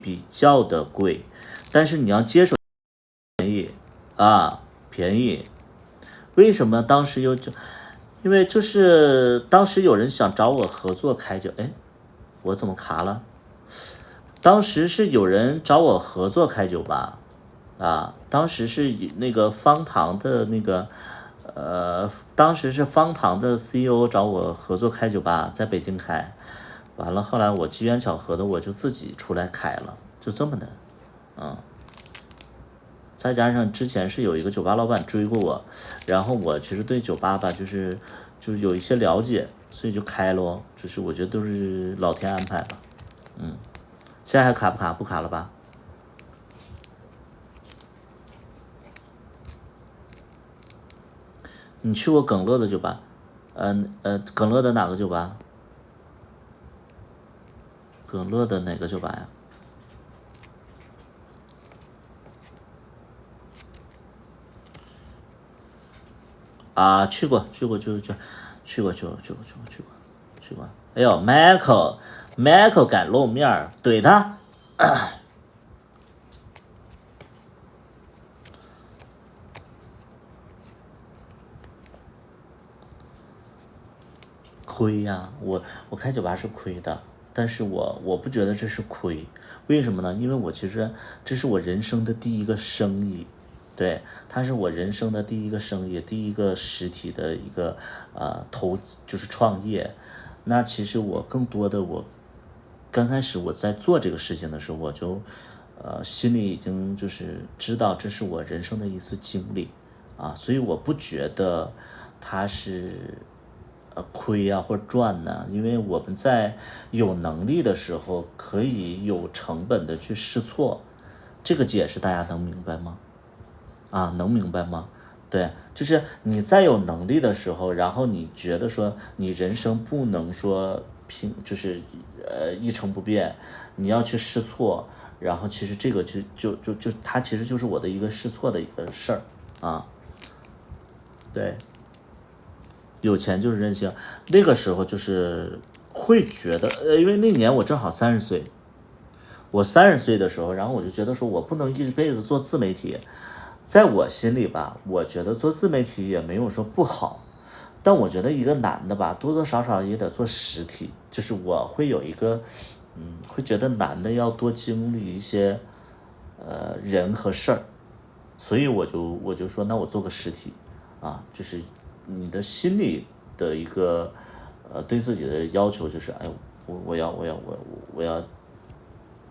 比较的贵，但是你要接受便宜啊，便宜。为什么当时因为就是当时有人想找我合作开酒，哎，我怎么卡了？当时是有人找我合作开酒吧啊，当时是那个方糖的那个当时是方糖的 CEO 找我合作开酒吧，在北京开。完了，后来我机缘巧合的，我就自己出来开了，就这么的，再加上之前是有一个酒吧老板追过我，然后我其实对酒吧吧，就是有一些了解，所以就开了，就是我觉得都是老天安排了，现在还卡不卡？不卡了吧？你去过耿乐的酒吧？耿乐的哪个酒吧？耿乐的哪个酒吧呀？啊，去过。哎呦，Michael 敢露面，怼他。亏呀，我开酒吧是亏的，但是我不觉得这是亏，为什么呢？因为我其实这是我人生的第一个生意，对，它是我人生的第一个生意，第一个实体的一个投资，就是创业。那其实我更多的刚开始我在做这个事情的时候，我就心里已经就是知道这是我人生的一次经历啊，所以我不觉得它是亏啊或者赚呢，因为我们在有能力的时候可以有成本的去试错，这个解释大家能明白吗？啊，能明白吗？对，就是你在有能力的时候，然后你觉得说你人生不能说就是一成不变，你要去试错，然后其实这个它其实就是我的一个试错的一个事儿啊，对。有钱就是任性，那个时候就是会觉得，因为那年我正好30岁，我30岁的时候，然后我就觉得说我不能一辈子做自媒体，在我心里吧，我觉得做自媒体也没有说不好，但我觉得一个男的吧，多多少少也得做实体，就是我会有一个，会觉得男的要多经历一些人和事儿，所以我就说，那我做个实体啊，就是你的心理的一个对自己的要求就是，哎，我要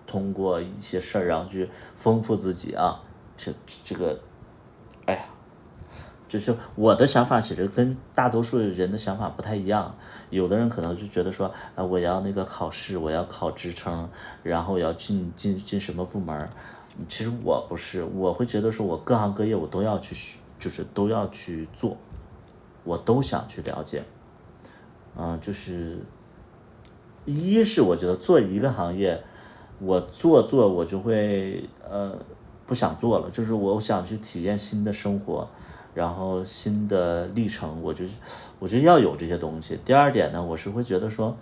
通过一些事儿，然后去丰富自己啊，这个，哎呀，就是我的想法其实跟大多数人的想法不太一样，有的人可能就觉得说，我要那个考试，我要考职称，然后我要进什么部门。其实我不是，我会觉得说我各行各业我都要去，就是都要去做，我都想去了解。就是一是我觉得做一个行业，我我就会不想做了，就是我想去体验新的生活，然后新的历程，我就要有这些东西。第二点呢，我是会觉得说，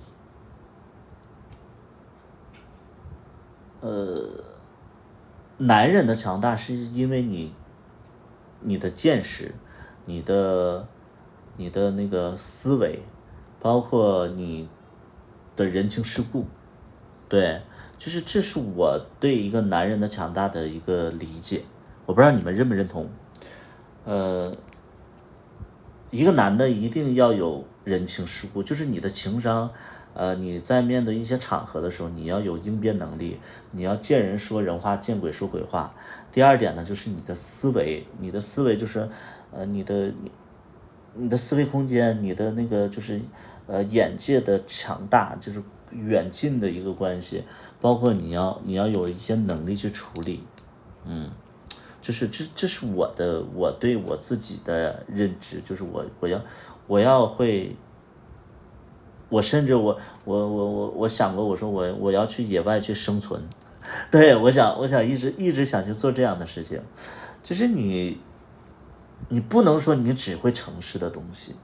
男人的强大是因为你的见识，你的那个思维，包括你的人情世故，对，就是这是我对一个男人的强大的一个理解，我不知道你们认不认同。一个男的一定要有人情世故，就是你的情商，你在面对一些场合的时候，你要有应变能力，你要见人说人话，见鬼说鬼话。第二点呢，就是你的思维，你的思维就是，你的思维空间，你的那个就是眼界的强大，就是远近的一个关系，包括你要有一些能力去处理，就是这是我对我自己的认知，就是我要会，我甚至我想过，我说我要去野外去生存，对，我想一直想去做这样的事情，就是你不能说你只会城市的东西，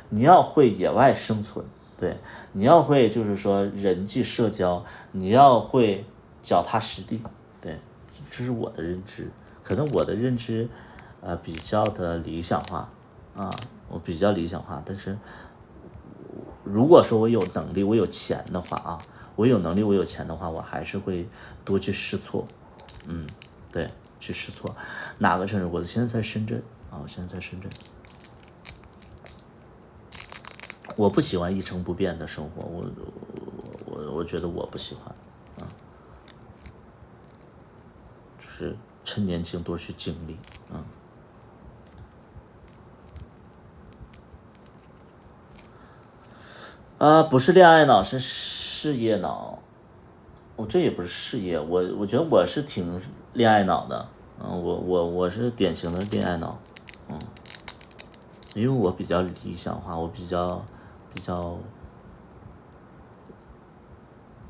你要会野外生存，对，你要会就是说人际社交，你要会脚踏实地，对，这是我的认知。可能我的认知比较的理想化啊，我比较理想化，但是如果说我有能力，我有钱的话啊，我有能力，我有钱的话，我还是会多去试错，对，去试错。哪个城市？我现在在深圳啊，我现在在深圳。我不喜欢一成不变的生活，我觉得我不喜欢，就是趁年轻多去经历，不是恋爱脑，是事业脑。我这也不是事业，我觉得我是挺恋爱脑的，我是典型的恋爱脑，因为我比较理想化，比较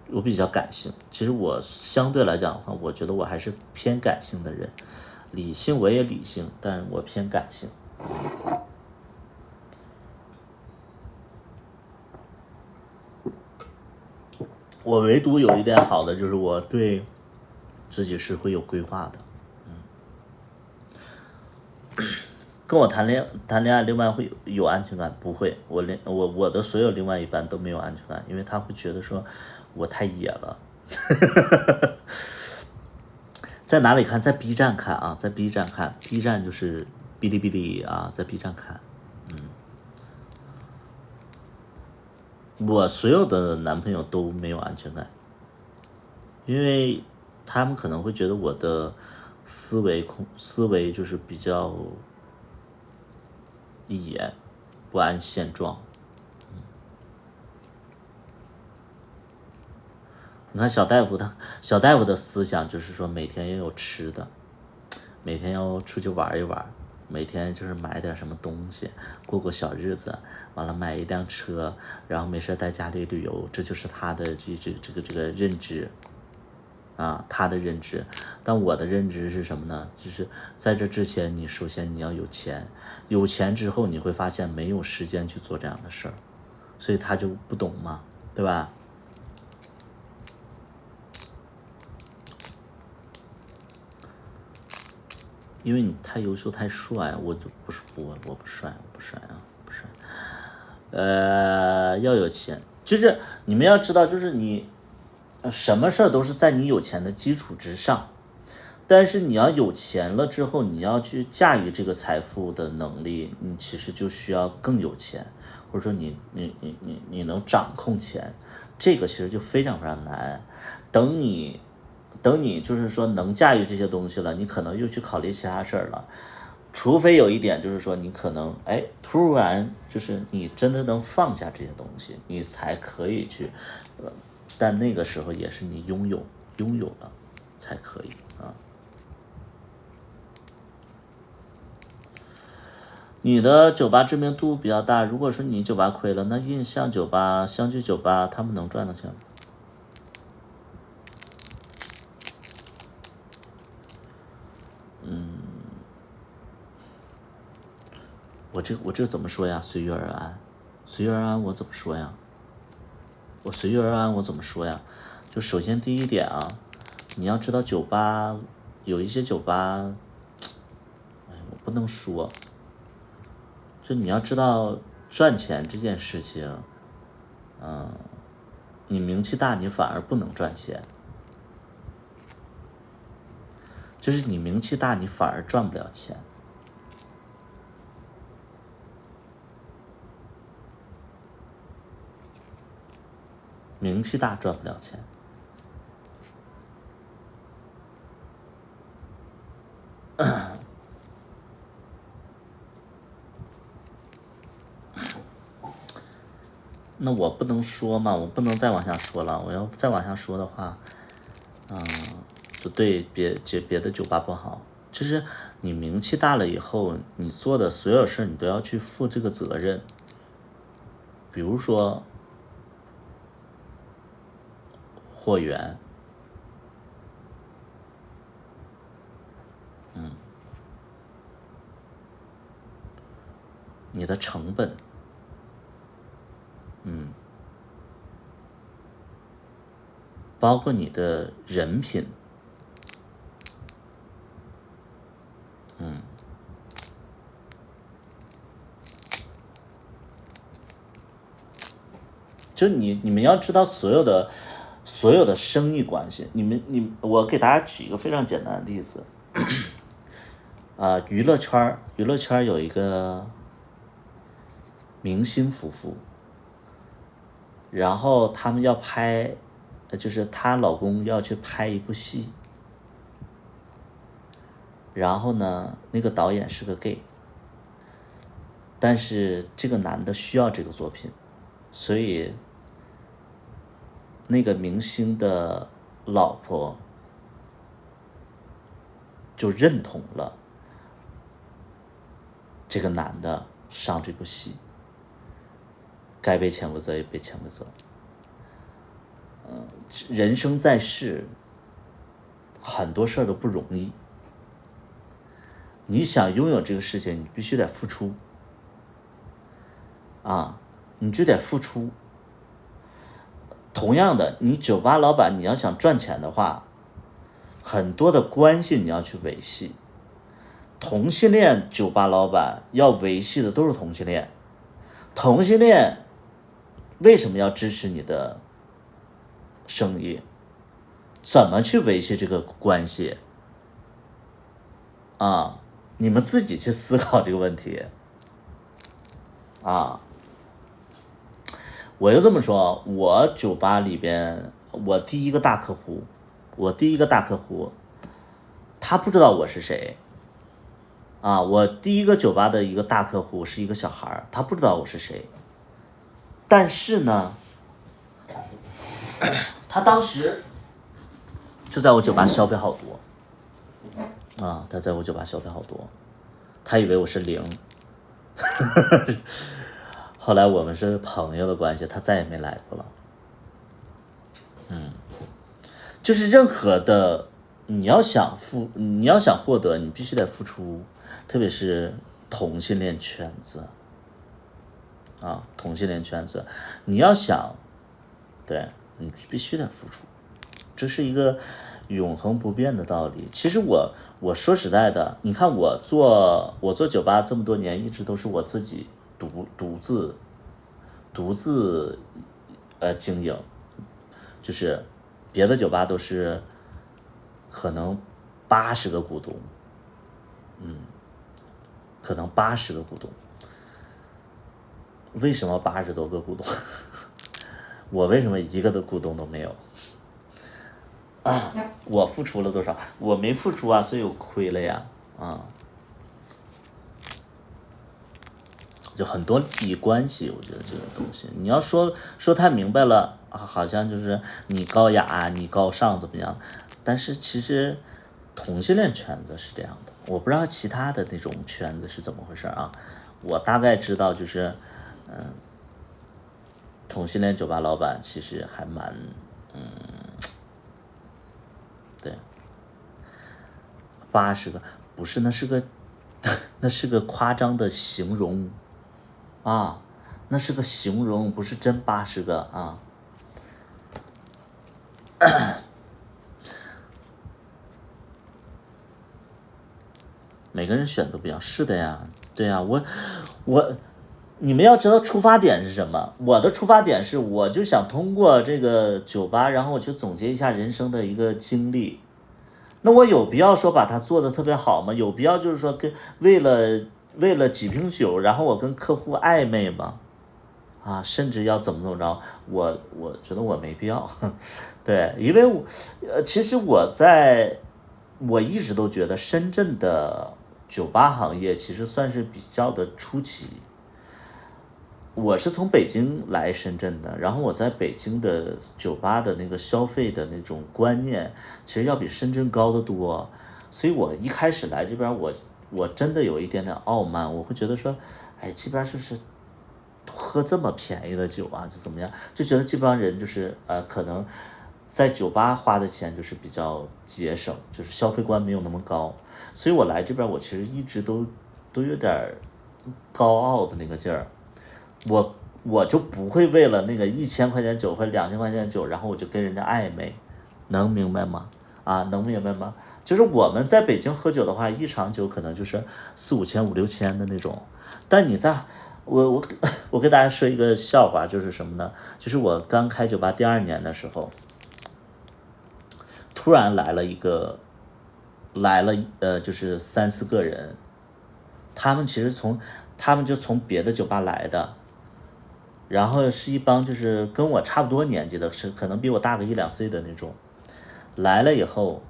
我比较感性。其实我相对来讲的话，我觉得我还是偏感性的人，理性我也理性，但是我偏感性。我唯独有一点好的就是我对自己是会有规划的。跟我谈恋爱，另外会有安全感？不会，我的所有另外一半都没有安全感，因为他会觉得说我太野了。在哪里看？在 B 站看啊，在 B 站看，B 站就是哔哩哔哩啊，在 B 站看。我所有的男朋友都没有安全感，因为他们可能会觉得我的思维就是比较野，不安现状。你看小大夫的思想就是说每天要有吃的，每天要出去玩一玩，每天就是买点什么东西，过过小日子，完了买一辆车，然后没事在家里旅游，这就是他的这个认知啊，他的认知。但我的认知是什么呢？就是在这之前，你首先你要有钱，有钱之后你会发现没有时间去做这样的事儿，所以他就不懂嘛，对吧？因为你太优秀太帅，我就不是我不帅，我不帅啊，不帅。要有钱，就是你们要知道，就是你什么事儿都是在你有钱的基础之上，但是你要有钱了之后，你要去驾驭这个财富的能力，你其实就需要更有钱，或者说你能掌控钱，这个其实就非常非常难。等你就是说能驾驭这些东西了，你可能又去考虑其他事儿了。除非有一点就是说，你可能突然就是你真的能放下这些东西，你才可以去，但那个时候也是你拥有了才可以啊。你的酒吧知名度比较大，如果说你酒吧亏了，那印象酒吧、相聚酒吧他们能赚到钱吗？我这怎么说呀？随遇而安，随遇而安，我怎么说呀？我随遇而安，我怎么说呀？就首先第一点啊，你要知道酒吧有一些酒吧，我不能说，就你要知道赚钱这件事情，你名气大，你反而不能赚钱，就是你名气大，你反而赚不了钱。名气大赚不了钱。那我不能说嘛，我不能再往下说了。我要再往下说的话，就对别的酒吧不好。就是你名气大了以后，你做的所有事你都要去负这个责任。比如说货源，你的成本，包括你的人品，就你们要知道所有的生意关系，我给大家举一个非常简单的例子，娱乐圈有一个明星夫妇，然后他们要拍，就是她老公要去拍一部戏，然后呢，那个导演是个 gay，但是这个男的需要这个作品，所以那个明星的老婆就认同了这个男的上这部戏，该被谴责也被谴责。人生在世，很多事儿都不容易。你想拥有这个事情，你必须得付出啊，你就得付出。同样的，你酒吧老板，你要想赚钱的话，很多的关系你要去维系。同性恋酒吧老板要维系的都是同性恋，同性恋为什么要支持你的生意？怎么去维系这个关系？啊，你们自己去思考这个问题啊。我就这么说，我酒吧里边，我第一个大客户，他不知道我是谁啊。我第一个酒吧的一个大客户是一个小孩，他不知道我是谁，但是呢，他当时就在我酒吧消费好多啊，他在我酒吧消费好多，他以为我是零。后来我们是朋友的关系，他再也没来过了。就是任何的，你要想获得，你必须得付出，特别是同性恋圈子啊，你要想，对，你必须得付出，这是一个永恒不变的道理。其实我说实在的，你看我做酒吧这么多年，一直都是我自己独自经营，就是别的酒吧都是可能80个股东，可能80个股东。为什么80多个股东？我为什么一个的股东都没有？我付出了多少？我没付出啊，所以我亏了呀，啊。就很多利益关系，我觉得这个东西你要说太明白了，好像就是你高雅你高尚怎么样，但是其实同性恋圈子是这样的，我不知道其他的那种圈子是怎么回事啊。我大概知道就是同性恋酒吧老板其实还蛮对，80个不是，那是个夸张的形容啊，那是个形容，不是真80个啊。每个人选择不一样，是的呀，对呀，你们要知道出发点是什么？我的出发点是，我就想通过这个酒吧，然后我去总结一下人生的一个经历。那我有必要说把它做得特别好吗？有必要就是说为了几瓶酒，然后我跟客户暧昧吗？啊，甚至要怎么着？我觉得我没必要。对，因为其实我一直都觉得深圳的酒吧行业其实算是比较的初期。我是从北京来深圳的，然后我在北京的酒吧的那个消费的那种观念，其实要比深圳高得多。所以我一开始来这边，我真的有一点点傲慢，我会觉得说，哎，这边就是喝这么便宜的酒啊，就怎么样，就觉得这帮人就是可能在酒吧花的钱就是比较节省，就是消费观没有那么高。所以我来这边，我其实一直都有点高傲的那个劲儿。我就不会为了那个1000块钱酒或者2000块钱酒，然后我就跟人家暧昧能明白吗？啊，能明白吗？就是我们在北京喝酒的话，一场酒可能就是4、5千、5、6千的那种，但你在我给大家说一个笑话，就是什么呢？就是我刚开酒吧第2年的时候，突然来了就是3、4个人，他们其实他们就从别的酒吧来的，然后是一帮就是跟我差不多年纪的，是可能比我大个1、2岁的那种，来了以后。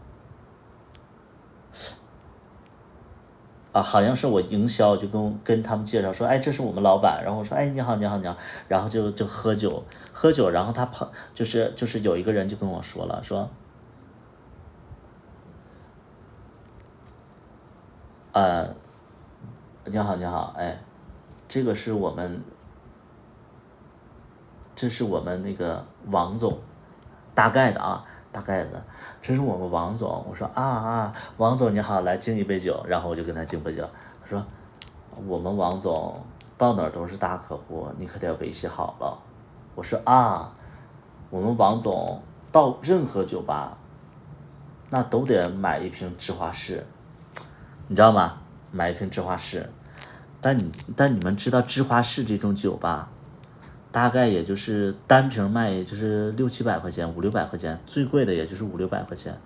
啊，好像是我营销就跟他们介绍说，哎，这是我们老板，然后我说，哎，你好，你好，你好，然后就喝酒，然后就是有一个人就跟我说了，说，你好，你好，哎，这个是我们，这是我们那个王总，大概的啊，大概的，这是我们王总。我说王总你好，来敬一杯酒，然后我就跟他敬杯酒。他说我们王总到哪儿都是大客户，你可得维系好了。我说我们王总到任何酒吧，那都得买一瓶芝华士，你知道吗？买一瓶芝华士。但你们知道芝华士这种酒吧，大概也就是单瓶卖也就是6、700块钱，5、600块钱，最贵的也就是5、600块钱。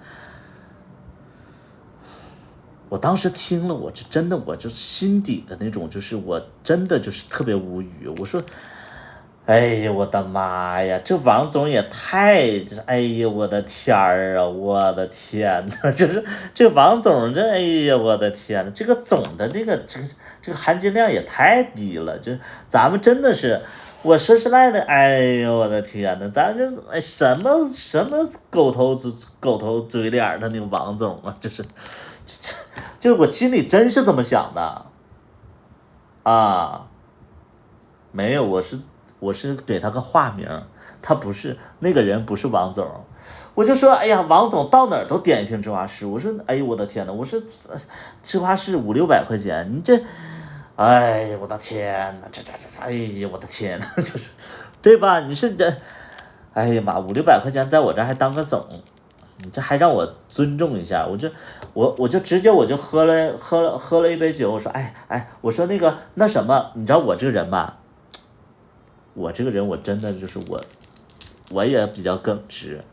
我当时听了，我就心底的那种，就是我真的就是特别无语。我说，哎呀，我的妈呀，这王总也太，哎呀，我的天儿啊，我的天呐，就是这王总这，哎呀，我的天呐，这个总的这个含金量也太低了，就咱们真的是。我说实在的，哎呦我的天呐，咱这什么狗头嘴脸的那个王总啊，就我心里真是这么想的啊。没有，我是给他个化名，他不是那个人，不是王总。我就说，哎呀，王总到哪儿都点一瓶芝华士。我说，哎呦我的天呐，我说芝华士5、600块钱，你这。哎呀，我的天呐，这，哎呀，我的天呐，就是，对吧？你是这，哎呀妈，5、600块钱在我这还当个总，你这还让我尊重一下，我就直接我就喝了一杯酒，我说，我说那什么，你知道我这个人吧？我这个人我真的就是我也比较耿直，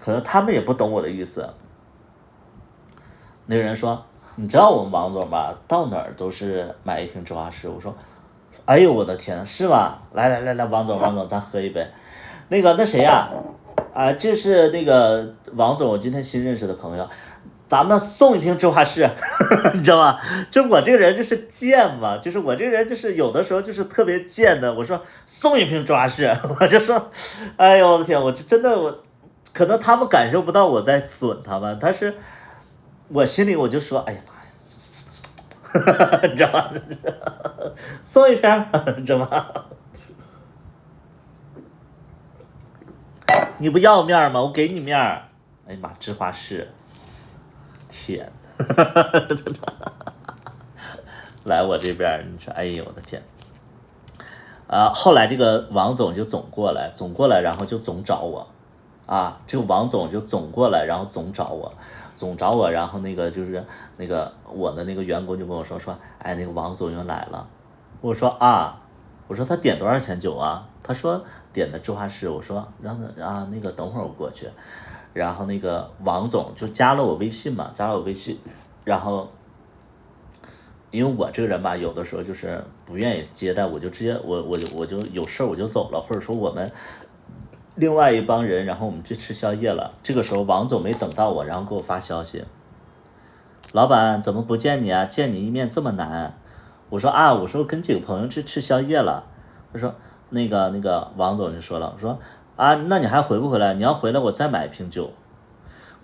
可能他们也不懂我的意思。那个人说。你知道我们王总吧？到哪儿都是买一瓶芝华士。我说，哎呦我的天，是吧？来，王总，咱喝一杯。那谁呀？这是那个王总，我今天新认识的朋友，咱们送一瓶芝华士，你知道吗？就我这个人就是贱嘛，就是我这个人就是有的时候就是特别贱的。我说送一瓶芝华士，我就说，哎呦我的天，我真的可能他们感受不到我在损他们，但是。我心里我就说，哎呀妈呀，你知道吗？送一瓶，你知道吗？你不要面吗？我给你面。哎呀妈，芝华士，天，来我这边，你说，哎呦我的天。后来这个王总就总过来，然后就总找我，这个王总就总过来，然后总找我，然后就是我的那个员工就跟我说，哎，那个王总又来了。我说我说他点多少钱酒啊？他说点的芝华士。我说让他等会儿我过去。然后那个王总就加了我微信嘛，然后因为我这个人吧，有的时候就是不愿意接待，我就直接我就有事儿我就走了，或者说我们。另外一帮人，然后我们去吃宵夜了。这个时候王总没等到我，然后给我发消息：“老板怎么不见你啊？见你一面这么难。”我说我说跟几个朋友去吃宵夜了。他说那个王总就说了，说那你还回不回来？你要回来我再买一瓶酒。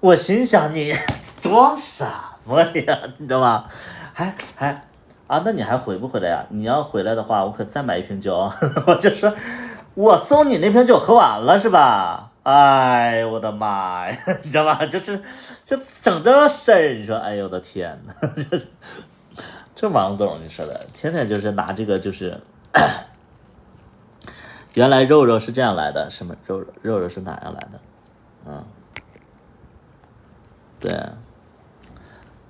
我心想你装什么呀？你知道吗？那你还回不回来呀？你要回来的话，我可再买一瓶酒。我就说。我送你那瓶酒喝完了是吧？哎，我的妈呀，你知道吧？就整这事儿，你说，哎呦我的天呐，这王总你说的，天天就是拿这个就是，原来肉肉是这样来的，什么肉肉是哪样来的？对，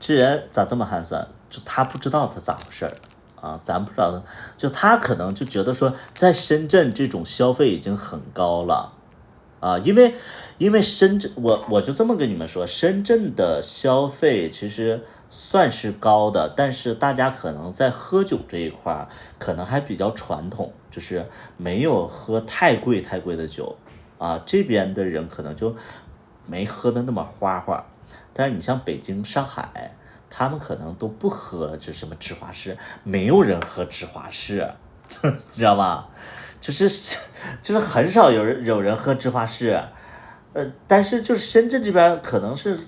这人咋这么寒酸？就他不知道他咋回事啊，咱不知道，就他可能就觉得说，在深圳这种消费已经很高了啊，因为深圳，我就这么跟你们说，深圳的消费其实算是高的，但是大家可能在喝酒这一块可能还比较传统，就是没有喝太贵的酒啊，这边的人可能就没喝的那么花花。但是你像北京、上海，他们可能都不喝就什么芝华士，没有人喝芝华士，你知道吧？就是很少有人喝芝华士，但是就是深圳这边可能是，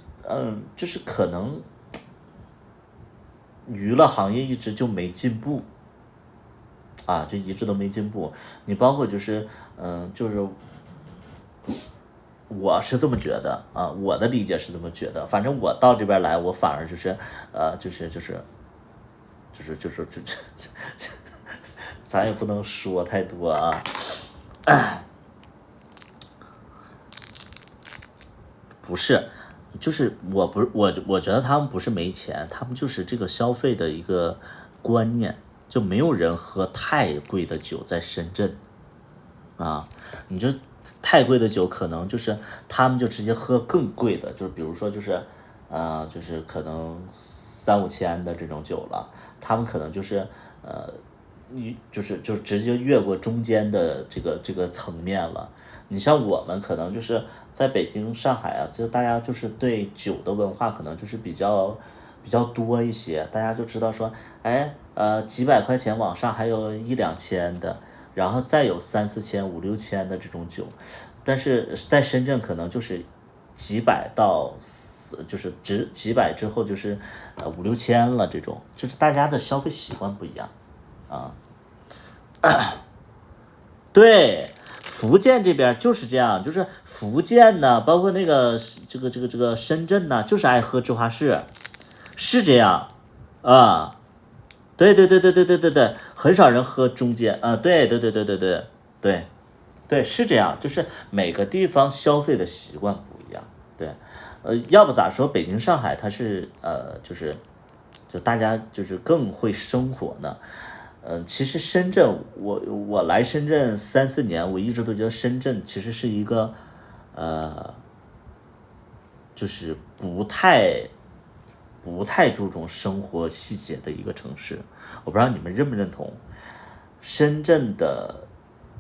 就是可能娱乐行业一直就没进步啊，就一直都没进步。你包括就是，就是我是这么觉得啊，我的理解是这么觉得。反正我到这边来，我反而就是，咱也不能说太多啊。不是，就是我觉得他们不是没钱，他们就是这个消费的一个观念，就没有人喝太贵的酒在深圳啊，你就太贵的酒，可能就是他们就直接喝更贵的，就是比如说就是可能3、5千的这种酒了，他们可能就是就直接越过中间的这个层面了。你像我们可能就是在北京、上海啊，就大家就是对酒的文化可能就是比较多一些，大家就知道说，哎，几百块钱往上还有1、2千的，然后再有3、4千、5、6千的这种酒，但是在深圳可能就是几百到就是几百之后就是5、6千了，这种就是大家的消费习惯不一样啊。对，福建这边就是这样，就是福建呢，包括那个这个深圳呢，就是爱喝芝华士，是这样啊。对，很少人喝中间啊，对，是这样，就是每个地方消费的习惯不一样，对，要不咋说北京、上海它是就大家就是更会生活呢。其实深圳，我来深圳3、4年，我一直都觉得深圳其实是一个就是不太注重生活细节的一个城市。我不知道你们认不认同，深圳的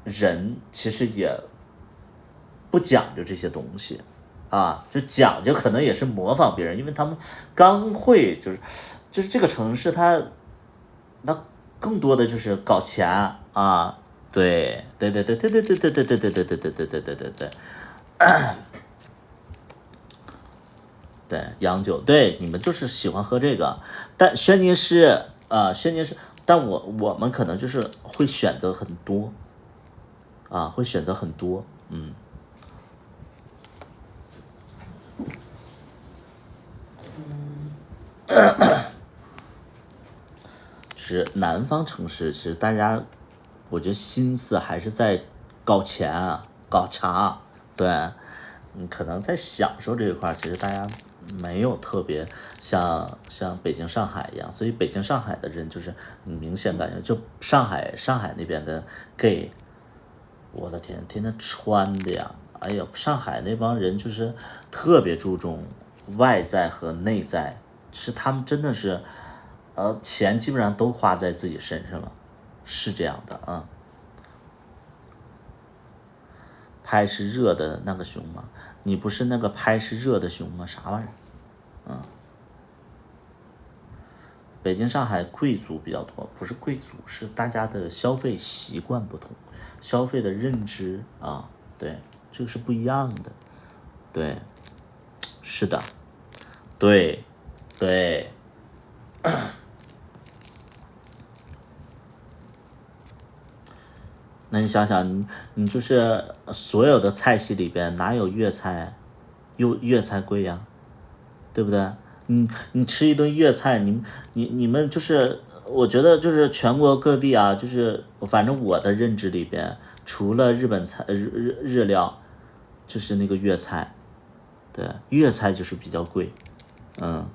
人其实也不讲究这些东西啊，就讲究可能也是模仿别人，因为他们刚会就是这个城市那更多的就是搞钱啊，对，洋酒，对，你们就是喜欢喝这个，但轩尼诗，但我们可能就是会选择很多啊，会选择很多，就是南方城市，其实大家我觉得心思还是在搞钱啊，搞茶，对，你可能在享受这一块其实大家没有特别像北京、上海一样，所以北京、上海的人就是你明显感觉，就上海那边的 gay，我的天，天天穿的呀，哎呀，上海那帮人就是特别注重外在和内在，是他们真的是，钱基本上都花在自己身上了，是这样的啊。拍是热的那个熊吗？你不是那个拍是热的熊吗？啥玩意儿？北京、上海贵族比较多，不是贵族，是大家的消费习惯不同，消费的认知啊，对，这个是不一样的，对，是的，对，对，那你想想，你就是所有的菜系里边哪有粤菜贵呀？对不对？你吃一顿粤菜，你们就是，我觉得就是全国各地啊，就是反正我的认知里边，除了日本菜、日料，就是那个粤菜，对，粤菜就是比较贵嗯，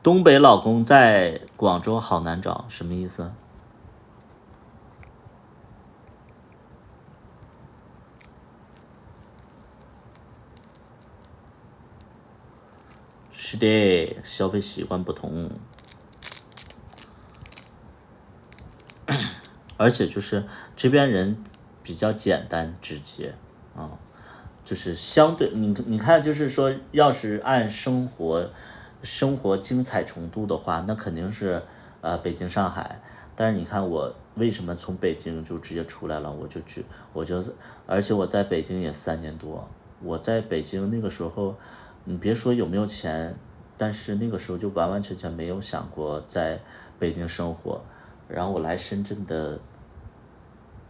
东北老公在广州好难找，什么意思？是的，消费习惯不同，而且就是这边人比较简单直接啊，就是相对你看，就是说，要是按生活精彩程度的话，那肯定是北京、上海。但是你看我为什么从北京就直接出来了，我就而且我在北京也3年多，我在北京那个时候，你别说有没有钱，但是那个时候就完完全全没有想过在北京生活。然后我来深圳的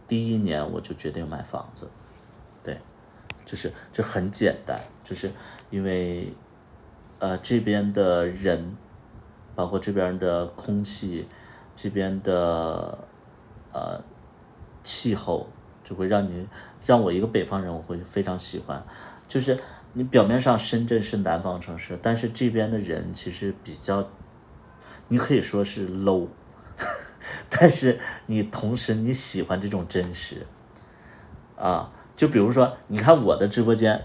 第一年，我就决定买房子，对，就很简单，就是因为这边的人，包括这边的空气，这边的气候，就会让我一个北方人，我会非常喜欢。就是你表面上深圳是南方城市，但是这边的人其实比较，你可以说是 low，但是你同时你喜欢这种真实啊。就比如说，你看我的直播间，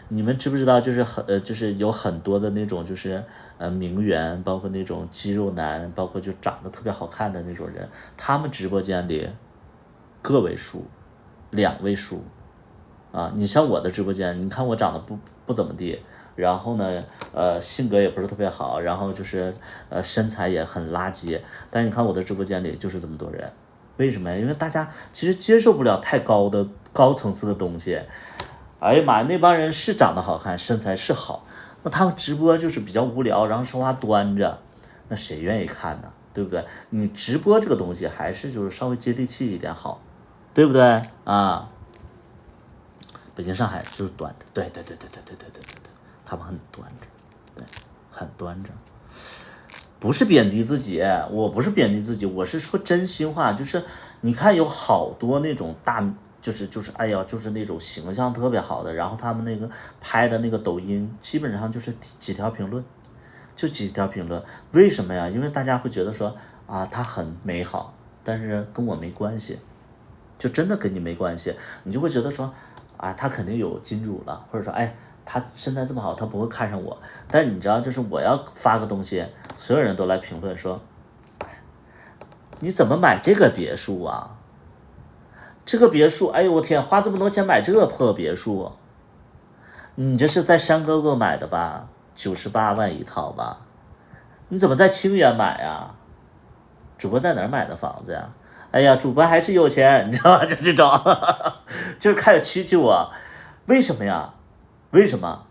你们知不知道，就是有很多的那种就是名媛，包括那种肌肉男，包括就长得特别好看的那种人，他们直播间里个位数、2位数啊。你像我的直播间，你看我长得不怎么地，然后呢，性格也不是特别好，然后就是身材也很垃圾，但是你看我的直播间里就是这么多人，为什么呀？因为大家其实接受不了太高层次的东西。哎呀妈呀，那帮人是长得好看，身材是好，那他们直播就是比较无聊，然后说话端着，那谁愿意看呢？对不对？你直播这个东西还是就是稍微接地气一点好，对不对啊？北京、上海就是端着，对，他们很端着，对，很端着。不是贬低自己，我不是贬低自己，我是说真心话，就是你看有好多那种就是哎呀，就是那种形象特别好的，然后他们那个拍的那个抖音，基本上就是几条评论，就几条评论。为什么呀？因为大家会觉得说啊，他很美好，但是跟我没关系，就真的跟你没关系，你就会觉得说啊，他肯定有金主了，或者说哎，他身材这么好，他不会看上我。但是你知道，就是我要发个东西，所有人都来评论说，你怎么买这个别墅啊？这个别墅，哎呦我天，花这么多钱买这个破别墅，你这是在山沟沟买的吧？98万一套吧？你怎么在清远买呀？主播在哪儿买的房子呀？哎呀，主播还是有钱，你知道吗？就这种，就是开始蛐蛐我，为什么呀？为什么？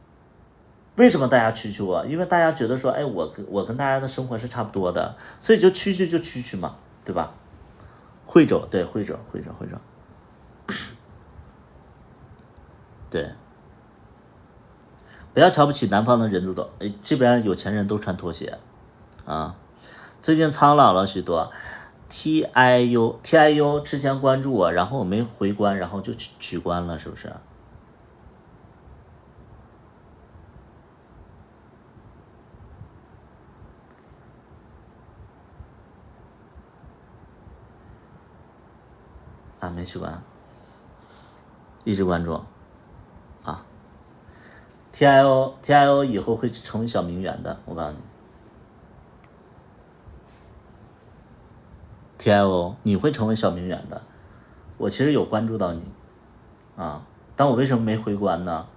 为什么大家蛐蛐我？因为大家觉得说，哎，我跟大家的生活是差不多的，所以就蛐蛐就蛐蛐嘛，对吧？会者，对，会者，对，不要瞧不起南方的人字多，哎，这边有钱人都穿拖鞋啊。最近苍老了许多，TIU 之前关注我，然后我没回关，然后就取关了，是不是？啊，没取关，一直关注啊。TIO 以后会成为小名媛的，我告诉你，TIO 你会成为小名媛的。我其实有关注到你啊，但我为什么没回关呢？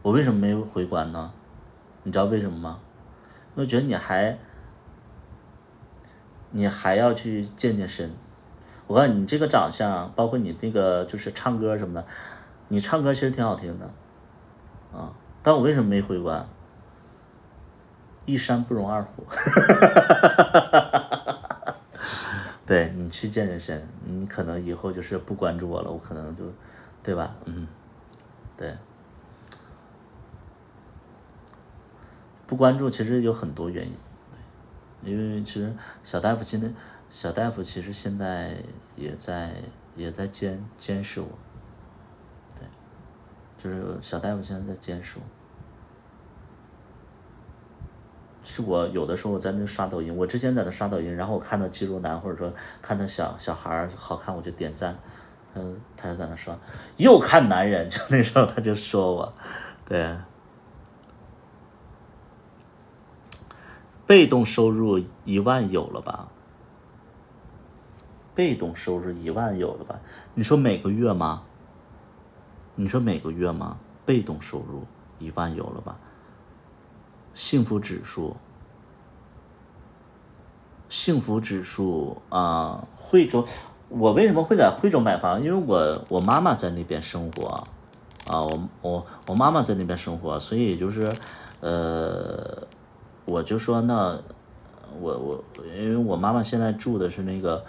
我为什么没回关呢？你知道为什么吗？我觉得你还要去健健身。我告诉你，你这个长相，包括你这个就是唱歌什么的，你唱歌其实挺好听的啊。但我为什么没回关？一山不容二虎。对，你去健健身，你可能以后就是不关注我了，我可能就，对吧？嗯，对，不关注其实有很多原因，因为其实小大夫其实现在也在监视我，对，就是小大夫现在在坚守。是我有的时候我在那刷抖音，我之前在那刷抖音，然后我看到肌肉男或者说看到小孩好看，我就点赞。他就在那说又看男人，就那时候他就说我，对，被动收入1万有了吧？被动收入1万有了吧？你说每个月吗？你说每个月吗？被动收入1万有了吧？幸福指数啊，惠州，我为什么会在惠州买房？因为我妈妈在那边生活啊，我妈妈在那边生活，所以就是我就说那因为我妈妈现在住的是那个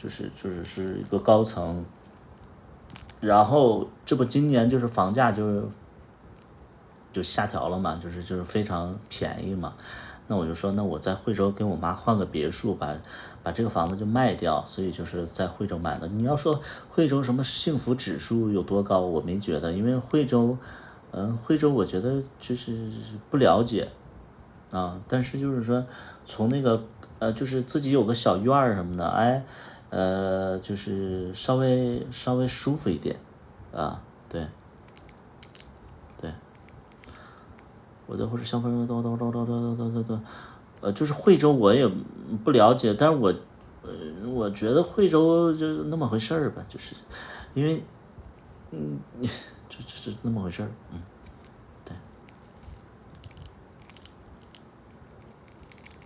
是一个高层，然后这不今年就是房价就下调了嘛，就是非常便宜嘛。那我就说，那我在惠州跟我妈换个别墅，把这个房子就卖掉，所以就是在惠州买的。你要说惠州什么幸福指数有多高，我没觉得，因为惠州我觉得就是不了解啊，但是就是说从那个就是自己有个小院儿什么的，哎，就是稍微舒服一点啊，对。我在或者消费就是惠州我也不了解，但是我觉得惠州就那么回事儿吧，就是因为就是那么回事儿，对。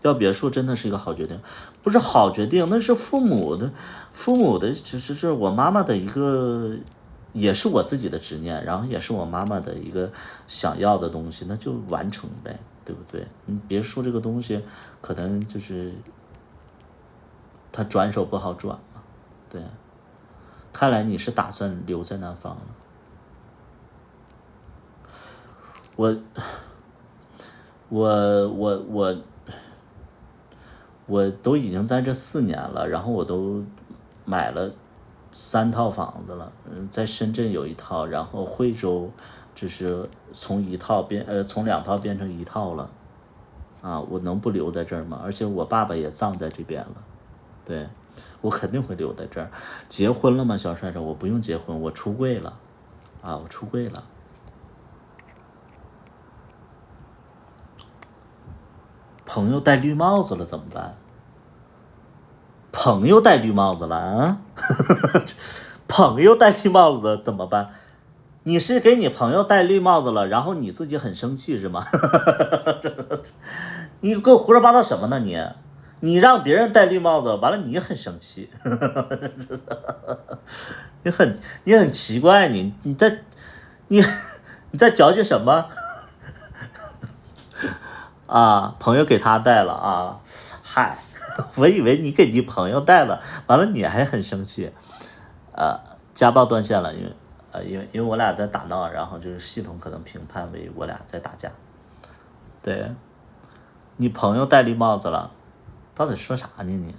要别墅真的是一个好决定，不是好决定，那是父母的，就是我妈妈的一个，也是我自己的执念，然后也是我妈妈的一个想要的东西，那就完成呗，对不对？别墅这个东西，可能就是他转手不好转嘛，对。看来你是打算留在南方了，我我我我我都已经在这4年了，然后我都买了3套房子了，在深圳有1套，然后惠州就是从2套变成1套了，啊，我能不留在这儿吗？而且我爸爸也葬在这边了，对，我肯定会留在这儿。结婚了吗，小帅帅？我不用结婚，我出柜了，啊，我出柜了。朋友戴绿帽子了怎么办？朋友戴绿帽子了啊！朋友戴绿帽子怎么办？你是给你朋友戴绿帽子了，然后你自己很生气是吗？你给我胡说八道什么呢你？你让别人戴绿帽子，完了你很生气，你很奇怪，你在矫情什么？啊，朋友给他戴了啊，嗨，我以为你给你朋友戴了，完了你还很生气，家暴断线了，因为我俩在打闹，然后就是系统可能评判为我俩在打架。对，你朋友戴绿帽子了，到底说啥呢你？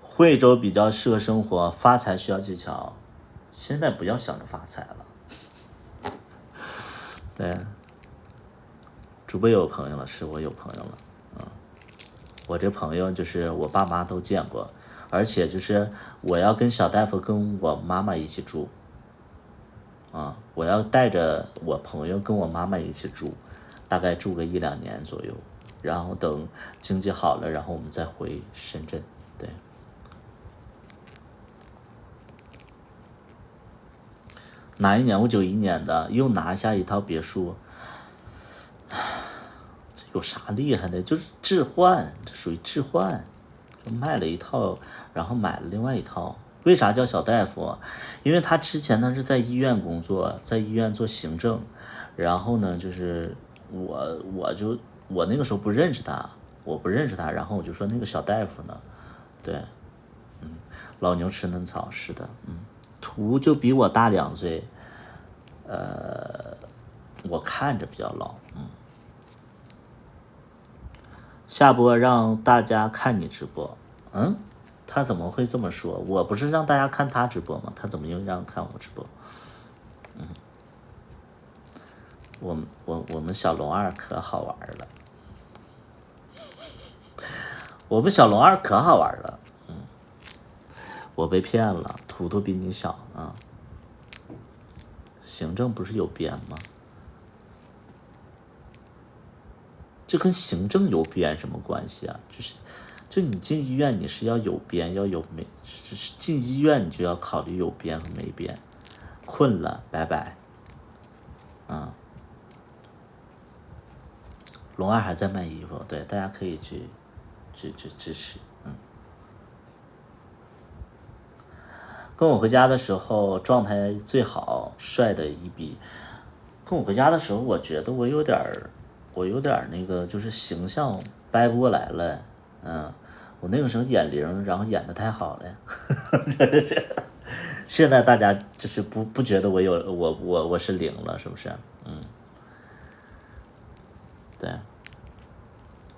惠州比较适合生活，发财需要技巧，现在不要想着发财了。对，主播有朋友了，是我有朋友了，我这朋友就是我爸妈都见过，而且就是我要跟小大夫跟我妈妈一起住，我要带着我朋友跟我妈妈一起住，大概住个1-2年左右，然后等经济好了，然后我们再回深圳，对。哪一年？我91年的，又拿下1套别墅，有啥厉害的？就是置换，这属于置换，就卖了1套，然后买了另外1套。为啥叫小大夫？因为他之前他是在医院工作，在医院做行政，然后呢，就是我那个时候不认识他，然后我就说那个小大夫呢，对，老牛吃嫩草，是的，图就比我大2岁，我看着比较老，下播让大家看你直播，他怎么会这么说？我不是让大家看他直播吗？他怎么又让看我直播？我们小龙二可好玩了，我们小龙二可好玩了。我被骗了，图图比你小啊。行政不是有编吗？这跟行政有编什么关系啊？就你进医院你是要有编要有没，就是进医院你就要考虑有编和没编。困了，拜拜。龙二还在卖衣服，对，大家可以去支持。跟我回家的时候状态最好，帅的一逼。跟我回家的时候，我觉得我有点那个，就是形象掰不过来了。我那个时候演零，然后演的太好了。现在大家就是不觉得我是零了，是不是？对，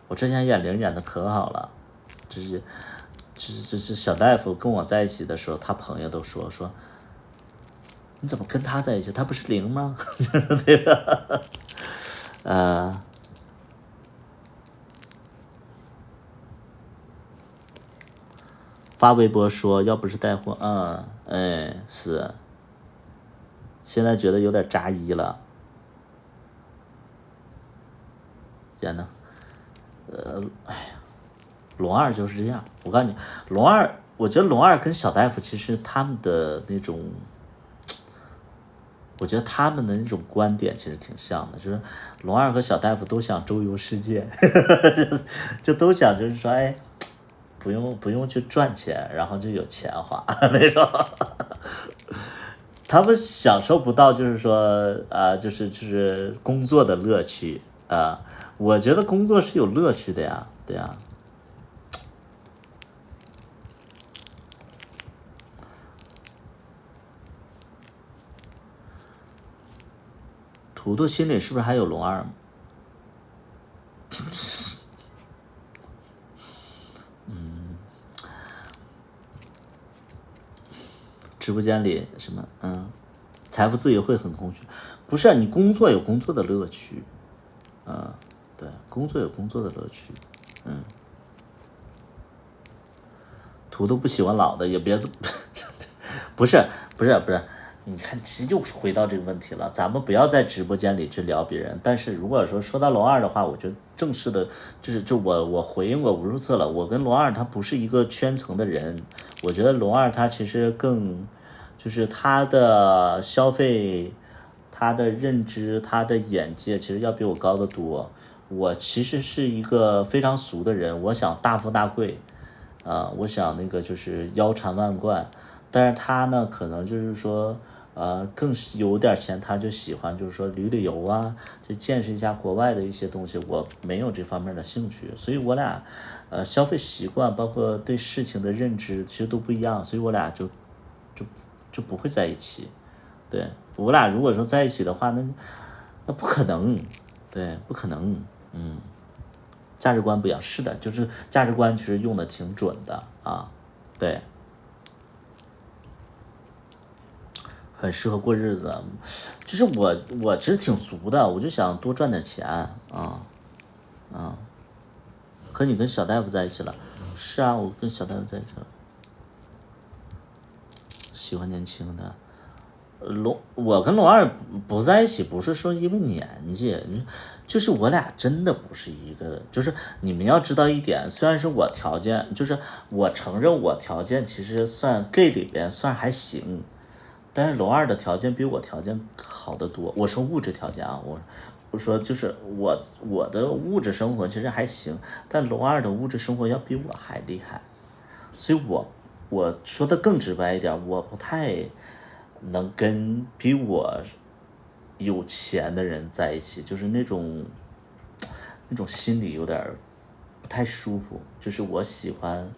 我之前演零演的可好了，就是小大夫跟我在一起的时候，他朋友都说你怎么跟他在一起？他不是零吗？对吧？发微博说要不是带货，是，现在觉得有点扎一了。天呐，龙二就是这样。我告诉你，龙二，我觉得龙二跟小大夫其实他们的那种，我觉得他们的那种观点其实挺像的，就是龙二和小大夫都想周游世界，就都想就是说，不用去赚钱，然后就有钱花那种。他们享受不到，就是说就是工作的乐趣啊。我觉得工作是有乐趣的呀，对呀。图图心里是不是还有龙二？直播间里什么财富自由会很空虚，不是你工作有工作的乐趣，对，工作有工作的乐趣，图图不喜欢老的也别不是，你看又回到这个问题了，咱们不要在直播间里去聊别人。但是如果说到龙二的话，我就正式的，我回应过无数次了，我跟龙二他不是一个圈层的人，我觉得龙二他其实更就是他的消费、他的认知、他的眼界，其实要比我高得多。我其实是一个非常俗的人，我想大富大贵，我想那个就是腰缠万贯，但是他呢，可能就是说，更有点钱，他就喜欢就是说旅游啊，就见识一下国外的一些东西。我没有这方面的兴趣，所以我俩，消费习惯包括对事情的认知其实都不一样，所以我俩就不会在一起。对，我俩如果说在一起的话，那不可能，对，不可能，价值观不一样，是的，就是价值观其实用的挺准的啊，对。很适合过日子，就是我其实挺俗的，我就想多赚点钱可你跟小大夫在一起了，是啊，我跟小大夫在一起了，喜欢年轻的。我跟龙二不在一起，不是说因为年纪，就是我俩真的不是一个，就是你们要知道一点，虽然是我条件，就是我承认我条件其实算 gay 里边算还行，但是龙二的条件比我条件好得多。我说物质条件啊，我说就是我的物质生活其实还行，但龙二的物质生活要比我还厉害，所以我说的更直白一点，我不太能跟比我有钱的人在一起，就是那种心里有点不太舒服。就是我喜欢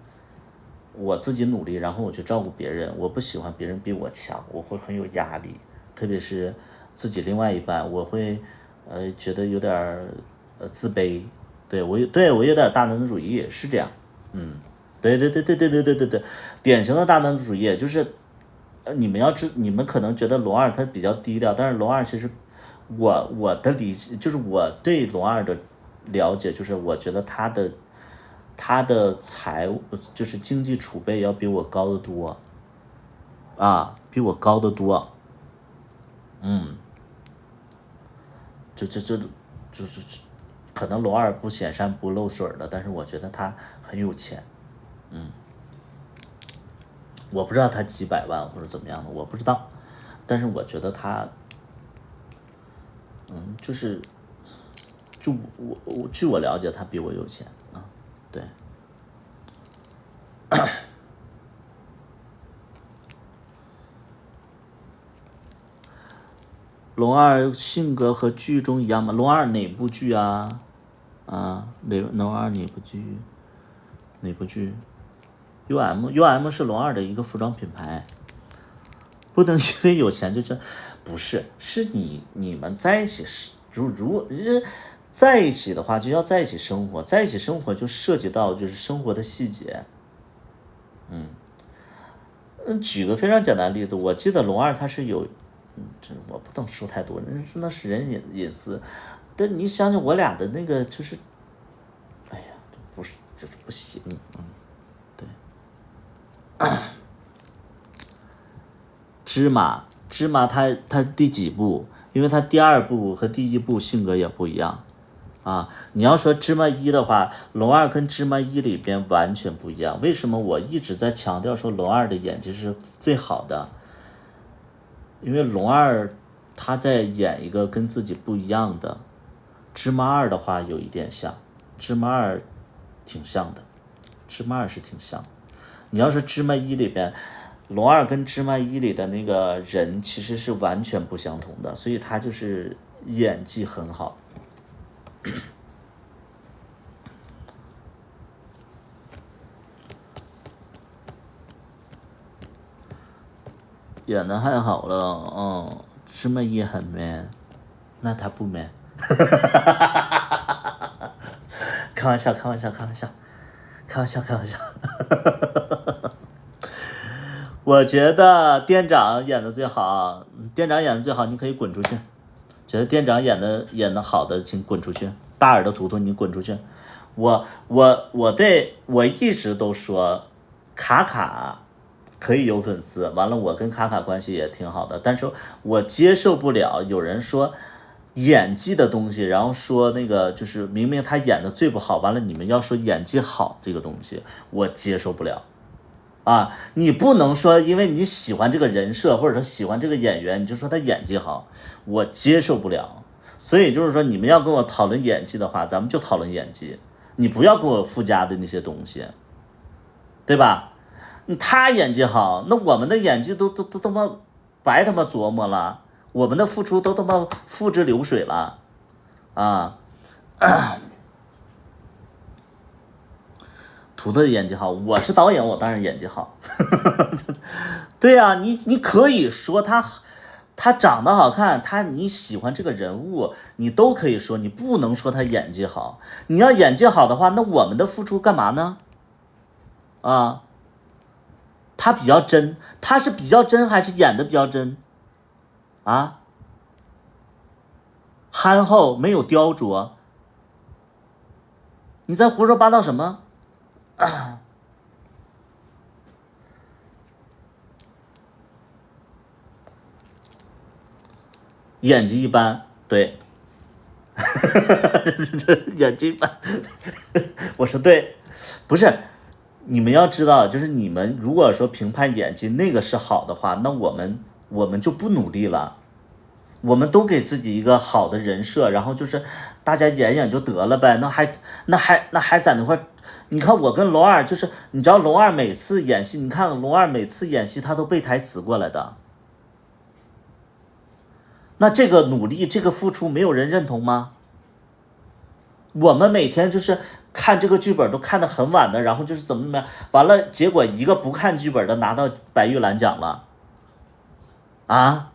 我自己努力，然后我去照顾别人，我不喜欢别人比我强，我会很有压力。特别是自己另外一半，我会觉得有点自卑。对我有点大男子主义，是这样。对对对对对对对对对，典型的大男子主义，就是你们可能觉得龙二他比较低调，但是龙二其实我的理就是我对龙二的了解，就是我觉得他的财务就是经济储备要比我高得多啊，比我高得多。就是可能龙二不显山不漏水的，但是我觉得他很有钱。我不知道他几百万或者怎么样的，我不知道，但是我觉得他，就是就据我了解，他比我有钱啊，对。龙二性格和剧中一样吗？龙二哪部剧啊？龙二哪部剧？哪部剧？UM 是龙二的一个服装品牌，不能因为有钱就这，不是，是你们在一起是在一起的话就要在一起生活，在一起生活就涉及到就是生活的细节。举个非常简单的例子，我记得龙二他是有，这我不能说太多，那是人隐私。但你想想我俩的那个就是，哎呀，不是就是不行。对。芝麻他第几部？因为他第二部和第一部性格也不一样啊。你要说芝麻一的话，龙二跟芝麻一里边完全不一样。为什么我一直在强调说龙二的演技是最好的？因为龙二他在演一个跟自己不一样的，芝麻二的话有一点像，芝麻二挺像的，芝麻二是挺像的。你要是芝麻一里边，龙二跟芝麻一里的那个人其实是完全不相同的，所以他就是演技很好。演的太好了，芝麻一很 man，那他不 man。开玩笑，开玩笑，开玩笑，开玩笑，开玩笑。我觉得店长演的最好，店长演的最好，你可以滚出去。觉得店长演的好的，请滚出去。大耳朵图图，你滚出去。我一直都说，卡卡可以有粉丝，完了我跟卡卡关系也挺好的，但是我接受不了有人说演技的东西，然后说那个就是明明他演的最不好，完了你们要说演技好这个东西，我接受不了。啊，你不能说因为你喜欢这个人设或者说喜欢这个演员，你就说他演技好，我接受不了。所以就是说，你们要跟我讨论演技的话，咱们就讨论演技，你不要跟我附加的那些东西，对吧？他演技好，那我们的演技都他妈白他妈琢磨了，我们的付出都他妈付之流水了啊！图的演技好，我是导演，我当然演技好。对呀、你可以说他长得好看，你喜欢这个人物，你都可以说，你不能说他演技好。你要演技好的话，那我们的付出干嘛呢？啊，他比较真，他是比较真还是演的比较真？啊，憨厚没有雕琢，你在胡说八道什么？演技一般，对。演技一般。我说对，不是，你们要知道，就是你们如果说评判演技那个是好的话，那我们就不努力了，我们都给自己一个好的人设，然后就是大家演演就得了呗，那还在那块。你看我跟龙二，就是你知道龙二每次演戏，你看龙二每次演戏他都背台词过来的，那这个努力这个付出没有人认同吗？我们每天就是看这个剧本都看得很晚的，然后就是怎么样，完了结果一个不看剧本的拿到白玉兰奖了啊！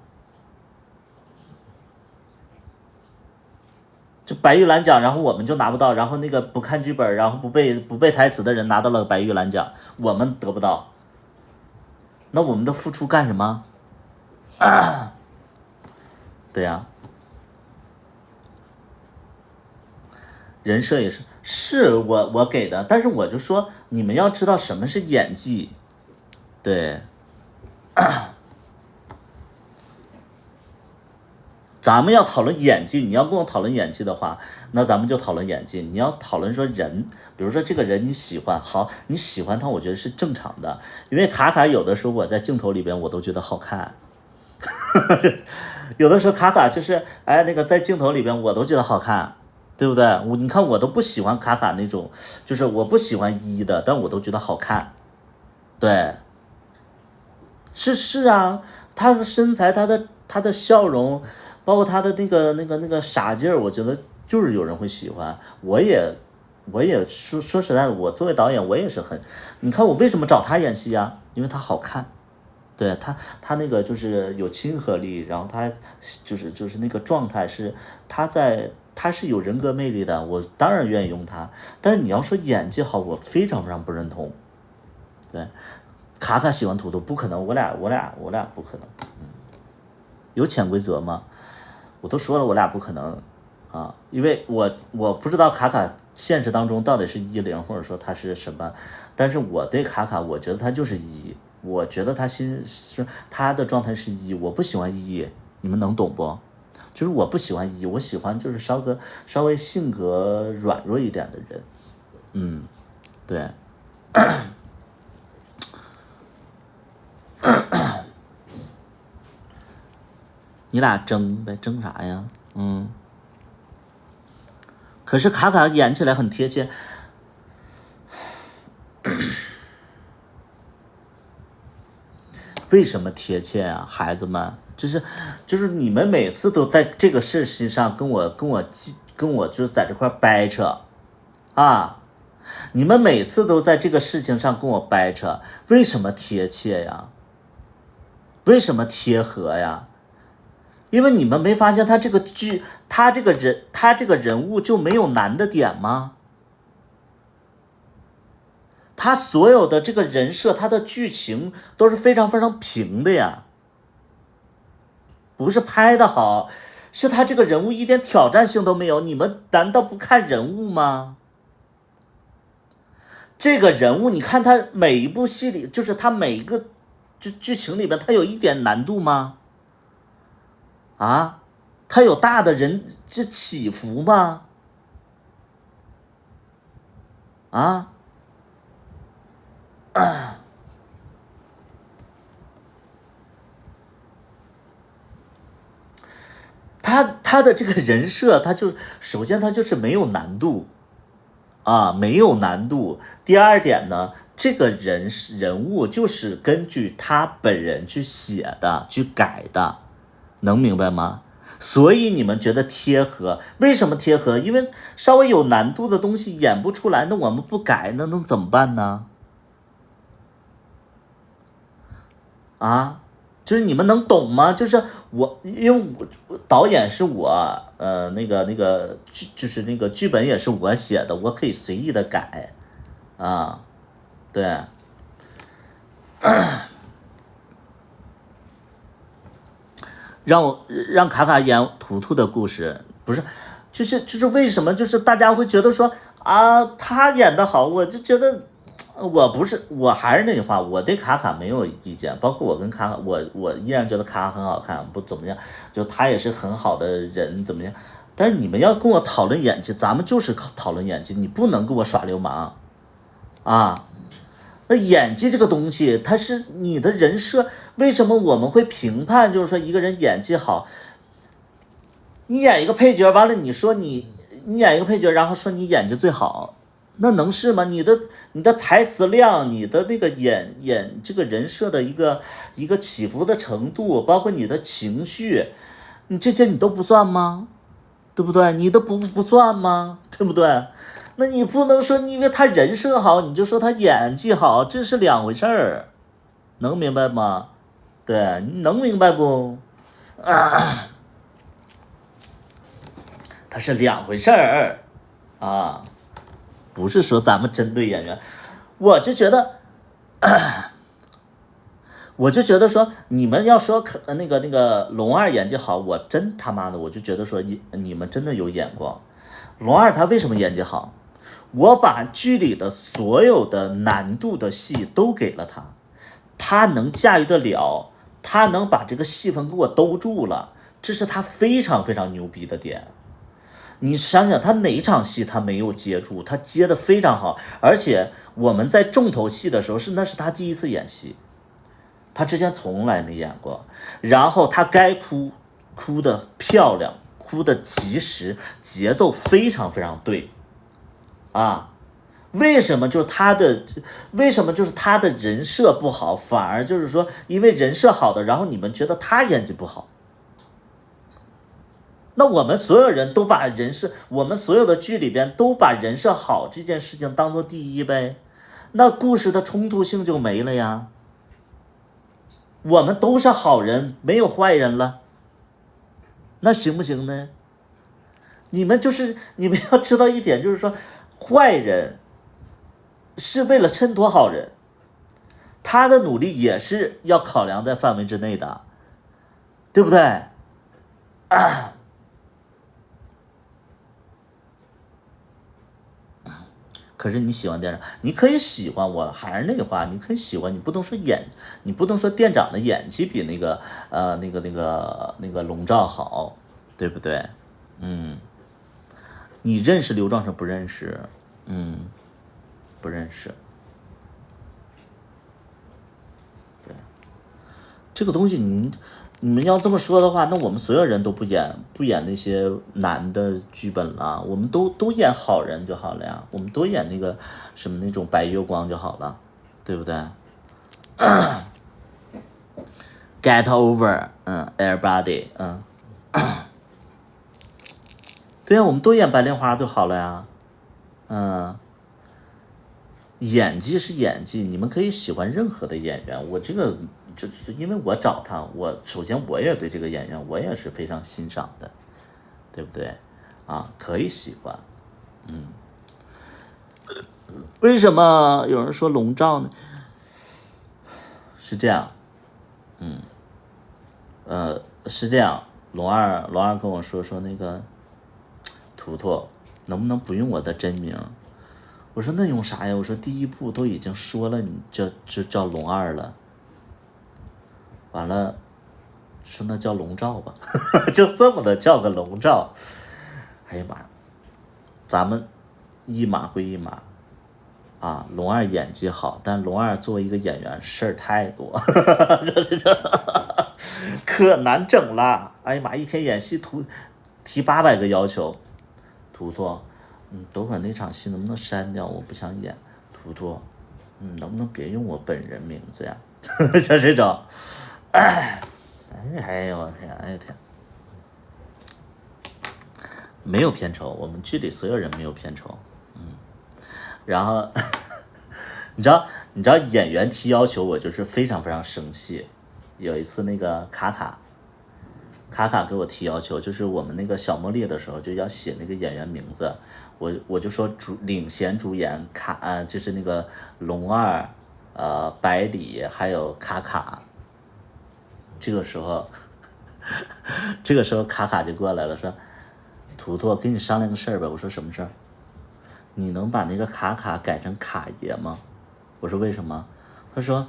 就白玉兰奖，然后我们就拿不到，然后那个不看剧本，然后不背台词的人拿到了白玉兰奖，我们得不到，那我们的付出干什么？对呀，人设也是我给的，但是我就说你们要知道什么是演技，对。咱们要讨论演技，你要跟我讨论演技的话，那咱们就讨论演技。你要讨论说人，比如说这个人你喜欢，好，你喜欢他，我觉得是正常的，因为卡卡有的时候我在镜头里边我都觉得好看，有的时候卡卡就是那个在镜头里边我都觉得好看，对不对？你看我都不喜欢卡卡那种，就是我不喜欢一的，但我都觉得好看，对，是啊，他的身材，他的笑容。包括他的那个傻劲儿，我觉得就是有人会喜欢。我也说实在的，我作为导演，我也是很，你看我为什么找他演戏啊？因为他好看，对他那个就是有亲和力，然后他就是那个状态是他是有人格魅力的，我当然愿意用他。但是你要说演技好，我非常非常不认同。对，卡卡喜欢图图不可能，我俩不可能，有潜规则吗？我都说了，我俩不可能啊，因为我不知道卡卡现实当中到底是10，或者说他是什么，但是我对卡卡，我觉得他就是1，我觉得他的状态是1，我不喜欢1，你们能懂不？就是我不喜欢1，我喜欢就是稍微性格软弱一点的人，对。你俩争呗，争啥呀？可是卡卡演起来很贴切，为什么贴切啊？孩子们，就是你们每次都在这个事情上跟我就是在这块掰扯啊，你们每次都在这个事情上跟我掰扯，为什么贴切呀？为什么贴合呀？因为你们没发现他这个剧，他这个人物就没有难的点吗？他所有的这个人设，他的剧情都是非常非常平的呀，不是拍的好，是他这个人物一点挑战性都没有。你们难道不看人物吗？这个人物，你看他每一部戏里，就是他每一个剧情里边，他有一点难度吗？啊，他有大的人这起伏吗？啊，他的这个人设，首先他就是没有难度啊，没有难度。第二点呢，这个人物就是根据他本人去写的，去改的，能明白吗？所以你们觉得贴合，为什么贴合？因为稍微有难度的东西演不出来，那我们不改，那能怎么办呢？啊，就是你们能懂吗？就是因为我导演是我，那个就是那个剧本也是我写的，我可以随意的改啊，对。让卡卡演图图的故事，不是，就是为什么就是大家会觉得说啊他演的好，我就觉得我还是那句话，我对卡卡没有意见，包括我跟卡卡，我依然觉得卡卡很好看，不怎么样，就他也是很好的人，怎么样？但是你们要跟我讨论演技，咱们就是讨论演技，你不能跟我耍流氓啊！那演技这个东西，它是你的人设，为什么我们会评判？就是说一个人演技好，你演一个配角，完了你说你演一个配角，然后说你演技最好，那能是吗？你的台词量，你的那个演这个人设的一个起伏的程度，包括你的情绪，你这些你都不算吗？对不对？你都不算吗？对不对？那你不能说因为他人设好，你就说他演技好，这是两回事儿，能明白吗？对，你能明白不？它是两回事儿啊，不是说咱们针对演员。我就觉得说，你们要说那个龙二演技好，我真他妈的我就觉得说你们真的有眼光。龙二他为什么演技好？我把剧里的所有的难度的戏都给了他，他能驾驭得了，他能把这个戏份给我兜住了，这是他非常非常牛逼的点。你想想他哪场戏他没有接住，他接得非常好，而且我们在重头戏的时候那是他第一次演戏，他之前从来没演过，然后他该哭得漂亮，哭得及时，节奏非常非常对啊。为什么就是他的人设不好，反而就是说因为人设好的，然后你们觉得他演技不好？那我们所有人都把人设，我们所有的剧里边都把人设好这件事情当做第一呗，那故事的冲突性就没了呀。我们都是好人，没有坏人了，那行不行呢？你们要知道一点，就是说坏人是为了衬托好人，他的努力也是要考量在范围之内的，对不对？可是你喜欢店长，你可以喜欢，我还是那个话，你可以喜欢，你不能说店长的演技比那个龙照好，对不对？你认识刘壮成不认识？不认识。对，这个东西你们要这么说的话，那我们所有人都不演那些难的剧本了，我们都演好人就好了呀，我们都演那个什么那种白月光就好了，对不对？Get over， everybody， 对呀，我们都演白莲花就好了呀，演技是演技，你们可以喜欢任何的演员，我这个就是因为我找他，首先我也对这个演员我也是非常欣赏的，对不对？可以喜欢，为什么有人说龙照呢？是这样，是这样，龙二跟我说那个图图能不能不用我的真名？我说那用啥呀？我说第一部都已经说了，你叫龙二了。完了，说那叫龙照吧，就这么的叫个龙照。哎呀妈呀，咱们一码归一码啊。龙二演技好，但龙二作为一个演员事儿太多，这可难整了。哎呀妈，一天演戏提800个要求，图图。等会儿那场戏能不能删掉？我不想演。图图，能不能别用我本人名字呀？像这种，哎呦我天，哎呦天，没有片酬，我们剧里所有人没有片酬。然后你知道演员提要求，我就是非常非常生气。有一次那个卡卡给我提要求，就是我们那个小茉莉的时候就要写那个演员名字，我就说领衔主演就是那个龙二，百里还有卡卡。这个时候卡卡就过来了，说图图跟你商量个事儿呗。我说什么事儿？你能把那个卡卡改成卡爷吗？我说为什么？他说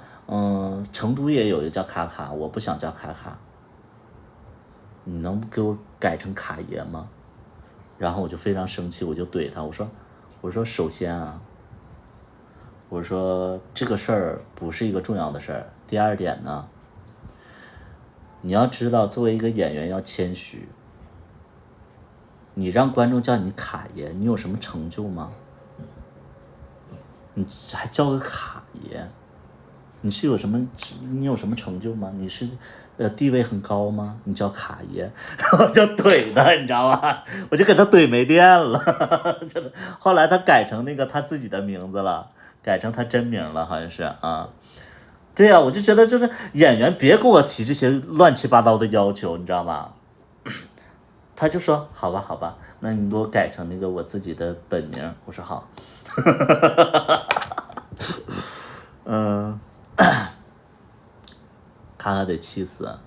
成都也有一个叫卡卡，我不想叫卡卡。你能给我改成卡爷吗？然后我就非常生气，我就怼他，我说首先我说这个事儿不是一个重要的事儿。第二点呢，你要知道作为一个演员要谦虚，你让观众叫你卡爷，你有什么成就吗？你还叫个卡爷，你有什么成就吗？你是地位很高吗？你叫卡爷，我就怼他，你知道吗？我就给他怼没电了。就是后来他改成那个他自己的名字了，改成他真名了，好像是啊。对呀，我就觉得就是演员别给我提这些乱七八糟的要求，你知道吗？他就说好吧好吧，那你给我改成那个我自己的本名。我说好。嗯，卡卡得气死。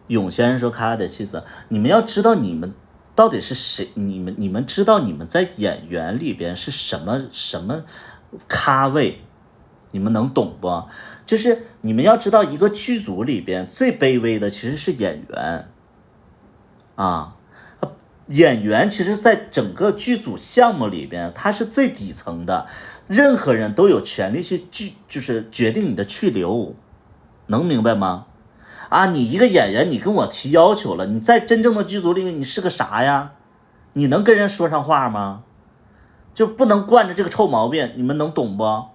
勇先生说卡卡得气死。你们要知道你们到底是谁，你们知道你们在演员里边是什么咖位，你们能懂不？就是你们要知道一个剧组里边最卑微的其实是演员啊。演员其实在整个剧组项目里边他是最底层的，任何人都有权利去就是决定你的去留，能明白吗？啊，你一个演员你跟我提要求了，你在真正的剧组里面你是个啥呀？你能跟人说上话吗？就不能惯着这个臭毛病，你们能懂不？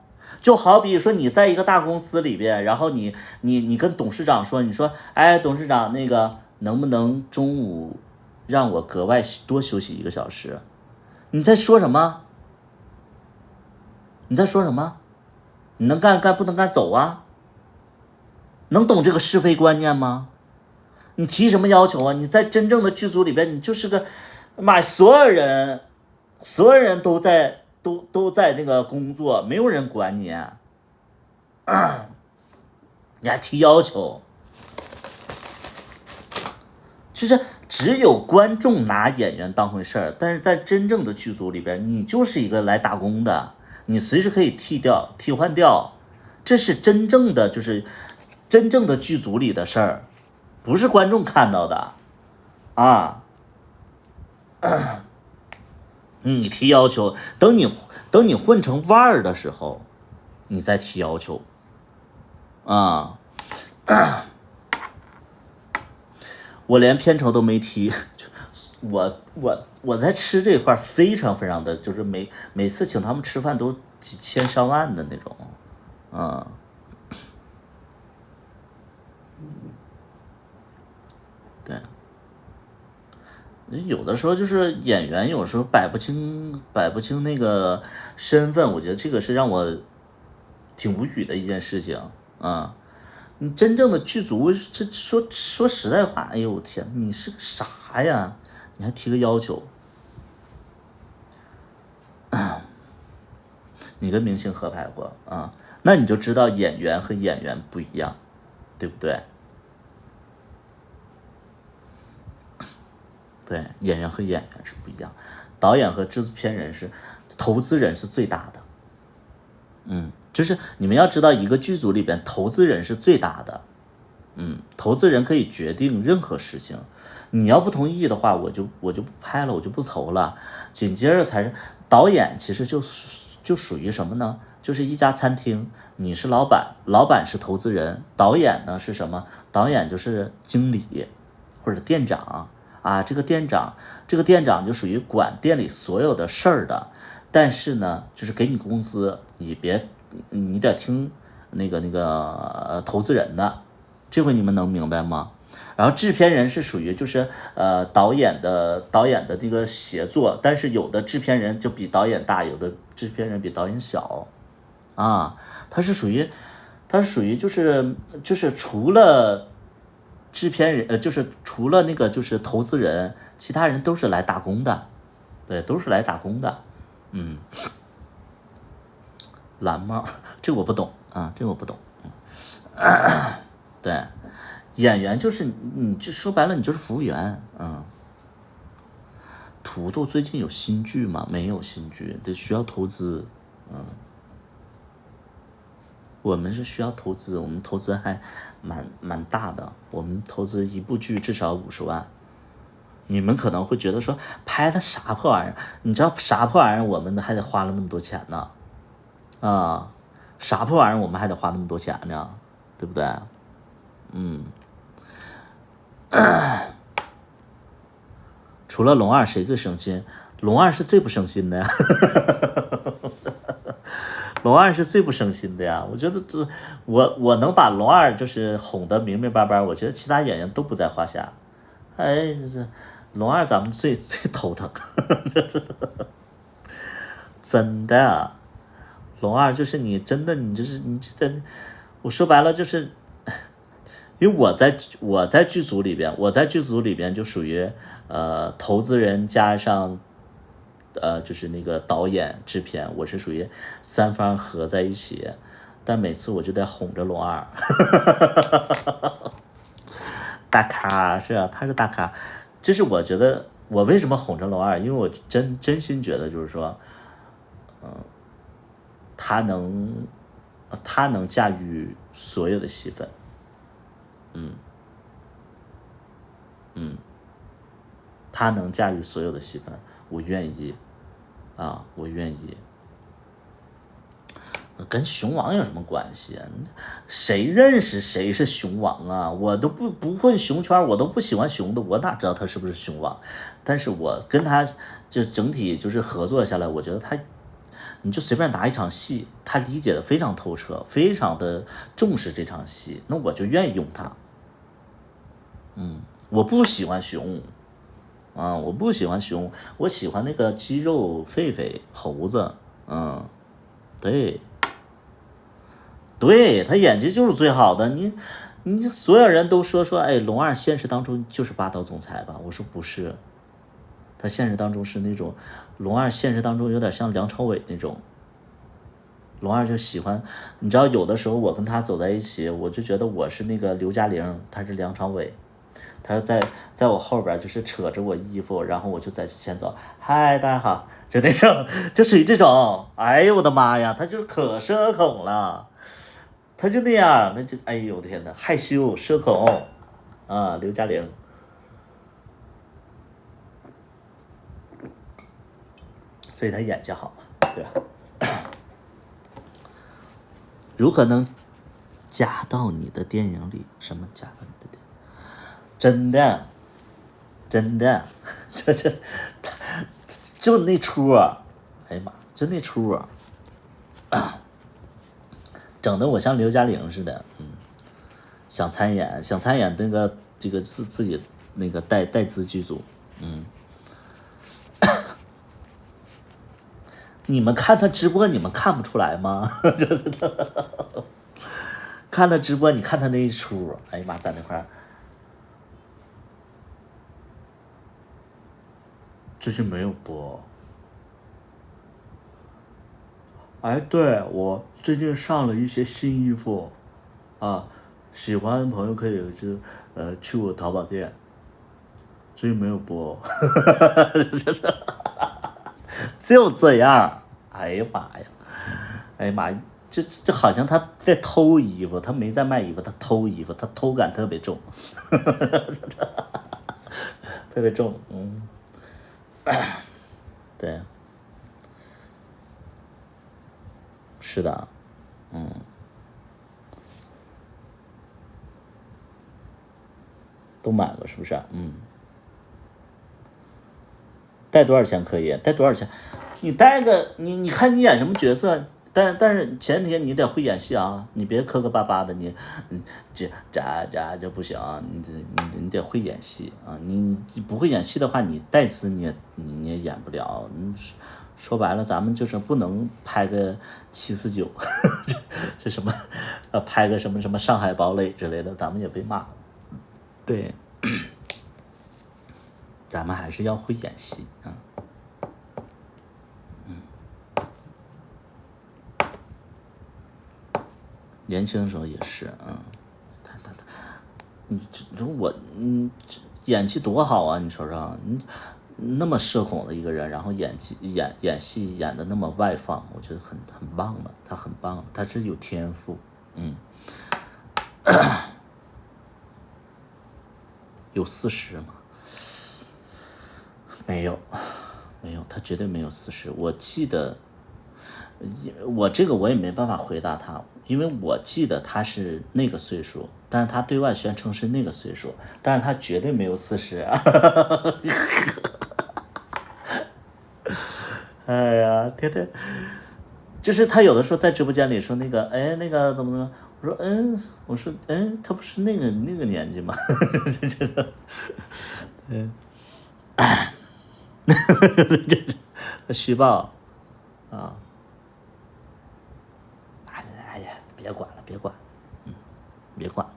就好比说你在一个大公司里边，然后你跟董事长说，你说哎，董事长那个能不能中午让我格外多休息1个小时？你在说什么？你在说什么？你能干不能干走啊？能懂这个是非观念吗？你提什么要求啊？你在真正的剧组里边，你就是个妈，所有人都在那个工作，没有人管你，你还提要求，就是只有观众拿演员当回事儿，但是在真正的剧组里边，你就是一个来打工的，你随时可以替换掉，这是真正的剧组里的事儿，不是观众看到的啊。你提要求，等你混成腕儿的时候，你再提要求啊。我连片酬都没提，我在吃这块非常非常的，就是每次请他们吃饭都几千上万的那种，对。有的时候就是演员有时候摆不清那个身份，我觉得这个是让我挺无语的一件事情啊。你真正的剧组，这说实在话，哎呦我天，你是个啥呀？你还提个要求？你跟明星合拍过啊？那你就知道演员和演员不一样，对不对？对，演员和演员是不一样，导演和制片人投资人是最大的。就是你们要知道，一个剧组里边投资人是最大的。投资人可以决定任何事情，你要不同意的话，我就不拍了，我就不投了。紧接着才是导演，其实就属于什么呢？就是一家餐厅，你是老板，老板是投资人，导演呢是什么？导演就是经理或者店长啊。这个店长就属于管店里所有的事儿的，但是呢，就是给你工资，你得听那个投资人的。这回你们能明白吗？然后制片人是属于就是导演的这个协作，但是有的制片人就比导演大，有的制片人比导演小啊。他是属于就是除了制片人就是除了那个就是投资人，其他人都是来打工的，对，都是来打工的。蓝帽，这个我不懂啊，这个我不懂。对，演员就是你就说白了，你就是服务员。土豆最近有新剧吗？没有新剧，得需要投资。我们是需要投资，我们投资还蛮大的，我们投资一部剧至少50万。你们可能会觉得说拍的啥破玩意儿？你知道啥破玩意儿？我们还得花了那么多钱呢，啥破玩意儿？我们还得花那么多钱呢，对不对？除了龙二，谁最省心？龙二是最不省心的呀。龙二是最不省心的呀。我觉得我能把龙二就是哄得明明白白，我觉得其他演员都不在话下。哎，这龙二咱们最头疼。真的啊，龙二就是你真的你这我说白了就是因为我在剧组里边，就属于投资人加上就是那个导演制片，我是属于三方合在一起，但每次我就得哄着龙二，大咖是啊，他是大咖，这是我觉得我为什么哄着龙二，因为我真心觉得就是说，他能驾驭所有的戏份，他能驾驭所有的戏份，我愿意啊，我愿意。跟熊王有什么关系啊？谁认识谁是熊王啊？我都不混熊圈，我都不喜欢熊的，我哪知道他是不是熊王？但是我跟他就整体就是合作下来，我觉得他，你就随便拿一场戏，他理解的非常透彻，非常的重视这场戏，那我就愿意用他。我不喜欢熊啊，我不喜欢熊，我喜欢那个肌肉狒狒猴子，对。对，他演技就是最好的，你所有人都说，哎，龙二现实当中就是霸道总裁吧？我说不是，他现实当中是那种，龙二现实当中有点像梁朝伟那种。龙二就喜欢，你知道有的时候我跟他走在一起，我就觉得我是那个刘嘉玲，他是梁朝伟，他在我后边就是扯着我衣服，然后我就在前走，嗨，大家好，就那种，就属于这种，哎呦我的妈呀，他就是可社恐了。他就那样，那就哎呦我的天呐，害羞社恐啊，刘嘉玲，所以他演技好嘛，对吧？如何能加到你的电影里？什么加到你的电影？真的，真的，这就那出啊！哎呀妈，就那出啊，整的我像刘嘉玲似的，想参演这个自己那个带资剧组，你们看他直播，你们看不出来吗？就是他看他直播，你看他那一出，哎呀妈，在那块儿，最近没有播。哎，对，我最近上了一些新衣服啊，喜欢的朋友可以去我淘宝店，最近没有播，就这样。哎呀妈呀，哎呀妈，这好像他在偷衣服，他没在卖衣服，他偷衣服，他偷感特别重，特别重，对，是的，都买了是不是？带多少钱可以？带多少钱？你带个你看你演什么角色？但是前提你得会演戏啊，你别磕磕巴巴的，这不行啊，你得会演戏啊，你不会演戏的话，你带词你也演不了，说白了，咱们就是不能拍个749，这什么拍个什么上海堡垒之类的，咱们也被骂。对，咱们还是要会演戏啊。年轻的时候也是，他，你这我，演技多好啊！你说说，那么社恐的一个人，然后演戏演的那么外放，我觉得很棒了，他很棒了，他是有天赋，有40吗？没有，没有，他绝对没有40。我记得，我这个我也没办法回答他，因为我记得他是那个岁数，但是他对外宣称是那个岁数，但是他绝对没有40啊！哎呀，天天就是他有的时候在直播间里说那个，哎，那个怎么，我说，他不是那个年纪吗？这虚报啊！哎呀，别管了，别管了，别管了。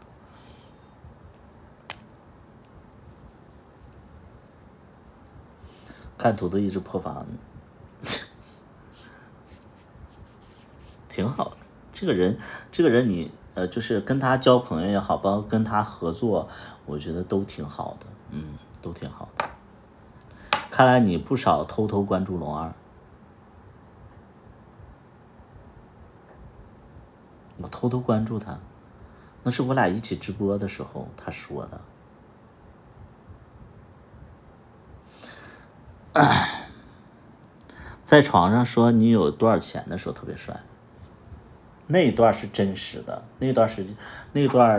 看图都一直破防，挺好的。这个人你就是跟他交朋友也好，包括跟他合作，我觉得都挺好的，都挺好的。看来你不少偷偷关注龙二，我偷偷关注他，那是我俩一起直播的时候他说的。在床上说你有多少钱的时候特别帅，那一段是真实的，那段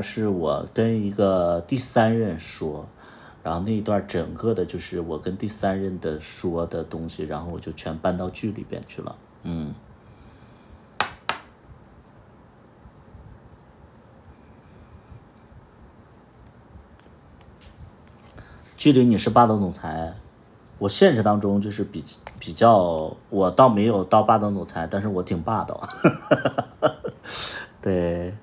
是我跟一个第三人说，然后那一段整个的就是我跟第三人的说的东西，然后我就全搬到剧里边去了。剧里你是霸道总裁，我现实当中就是比较，我倒没有到霸道总裁，但是我挺霸道。对，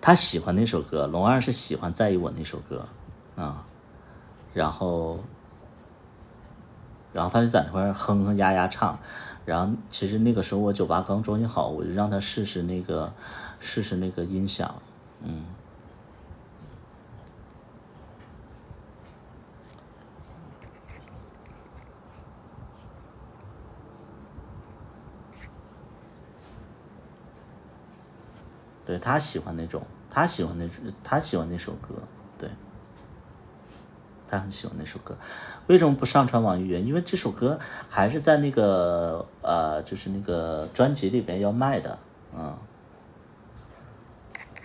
他喜欢那首歌，龙二是喜欢在意我那首歌啊，然后他就在那块哼哼呀呀唱，然后其实那个时候我酒吧刚装修好，我就让他试试那个音响，对，他喜欢那首歌，对，他很喜欢那首歌。为什么不上传网易云？因为这首歌还是在那个就是那个专辑里边要卖的，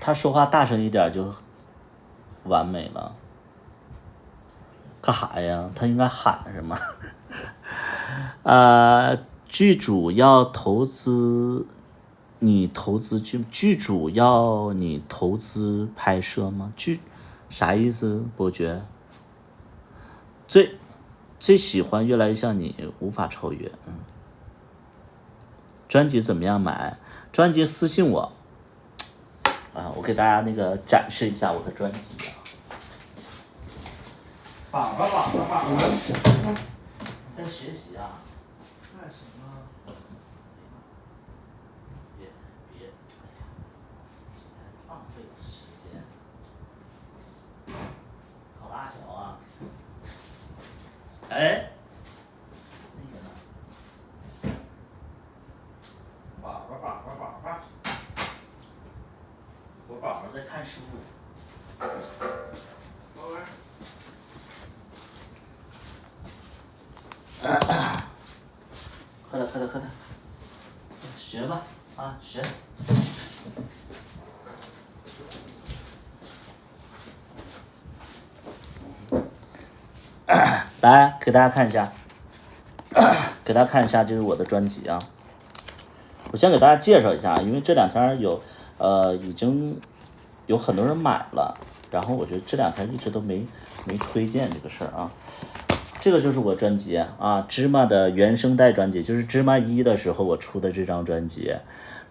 他说话大声一点就完美了。干啥呀？他应该喊什么？剧主要投资你投资剧主要你投资拍摄吗？啥意思？伯爵最喜欢越来越像你，无法超越。专辑怎么样买？专辑私信我我给大家那个展示一下我的专辑宝宝，在学习啊？干什么？别，浪费时间。考大小啊？哎，那个呢？宝宝，我宝宝在看书。快点，学吧学。来给大家看一下，这是我的专辑啊。我先给大家介绍一下，因为这两天已经有很多人买了，然后我觉得这两天一直都没推荐这个事儿啊。这个就是我专辑啊，芝麻的原声带专辑，就是芝麻1的时候我出的这张专辑。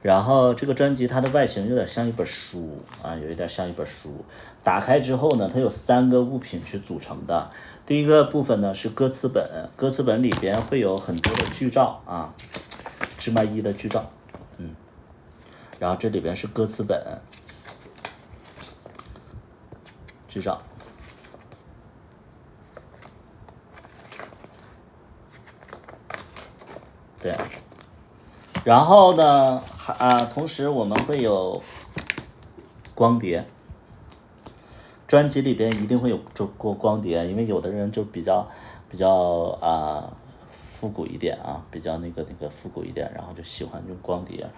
然后这个专辑它的外形有点像一本书啊，有一点像一本书。打开之后呢，它有3个物品去组成的。第一个部分呢是歌词本，歌词本里边会有很多的剧照啊，芝麻1的剧照，然后这里边是歌词本，剧照。对，然后呢，同时我们会有光碟，专辑里边一定会有光碟，因为有的人就比较复古一点啊，比较那个复古一点，然后就喜欢用光碟。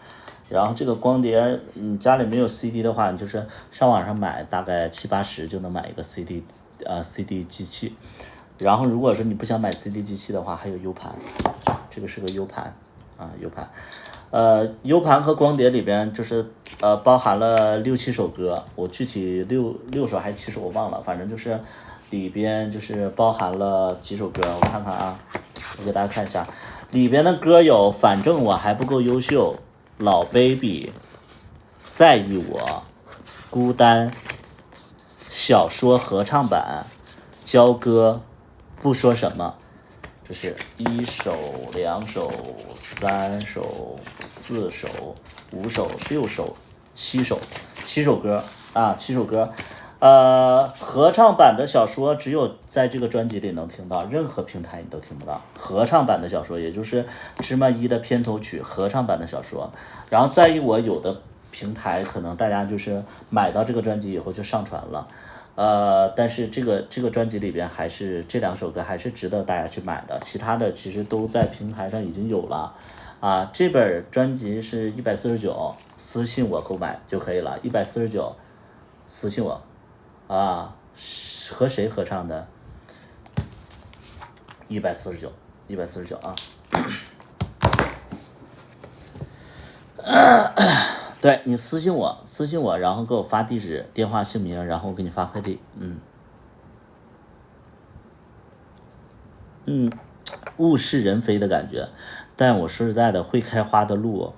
然后这个光碟，你家里没有 CD 的话，你就是上网上买，大概70-80就能买一个 CD 机器。然后如果说你不想买 CD 机器的话，还有 U 盘，这个是个 U 盘啊 ，U 盘。U 盘和光碟里边就是包含了6-7首歌，我具体六首还7首我忘了，反正就是里边就是包含了几首歌，我看看啊，我给大家看一下，里边的歌有反正我还不够优秀、老 baby、在意我、孤单、小说合唱版、交歌、不说什么，这是1首、2首、3首、4首、5首、6首、7首，7首歌啊，7首歌。合唱版的小说只有在这个专辑里能听到，任何平台你都听不到。合唱版的小说，也就是芝麻1的片头曲，合唱版的小说。然后在于我有的平台可能大家就是买到这个专辑以后就上传了，但是这个专辑里边还是这2首歌还是值得大家去买的，其他的其实都在平台上已经有了。这本专辑是149，私信我购买就可以了，149，私信我。和谁合唱的？149啊。对，你私信我，然后给我发地址、电话、姓名，然后我给你发快递。物是人非的感觉，但我说实在的，会开花的路，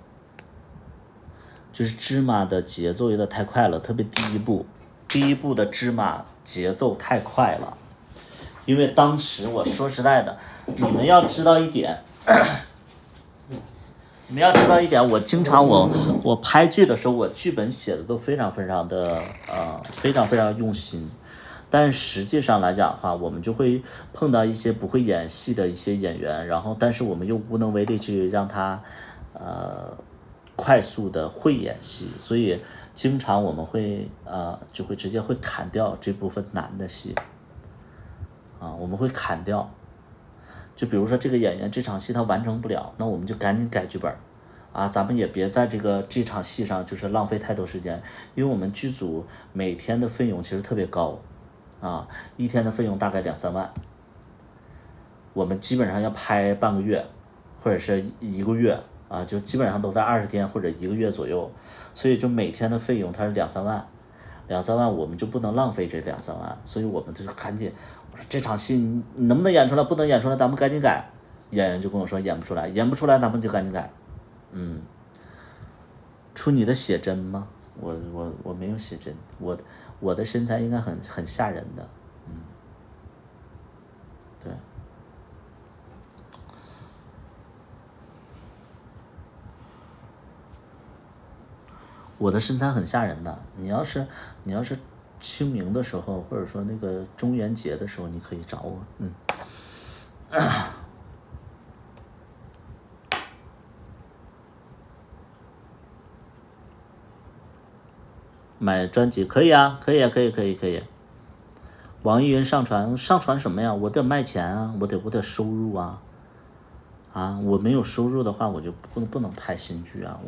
就是芝麻的节奏有点太快了，特别第一部的芝麻节奏太快了，因为当时我说实在的，你们要知道一点，我经常我拍剧的时候，我剧本写的都非常用心，但实际上来讲的话，我们就会碰到一些不会演戏的一些演员，然后但是我们又无能为力去让他快速的会演戏，所以经常我们会就会直接会砍掉这部分难的戏我们会砍掉。就比如说这个演员这场戏他完成不了，那我们就赶紧改剧本咱们也别在这场戏上就是浪费太多时间，因为我们剧组每天的费用其实特别高一天的费用大概2-3万，我们基本上要拍半个月或者是1个月就基本上都在20天或者1个月左右，所以就每天的费用它是2-3万，2-3万我们就不能浪费这2-3万，所以我们就赶紧，我说这场戏你能不能演出来，不能演出来咱们赶紧改，演员就跟我说演不出来咱们就赶紧改。出你的写真吗？我没有写真，我的身材应该很吓人的，对。我的身材很吓人的，你要是清明的时候，或者说那个中元节的时候，你可以找我。买专辑可以啊，可以。网易云上传什么呀？我得卖钱啊，我得收入啊。我没有收入的话，我就不能拍新剧啊！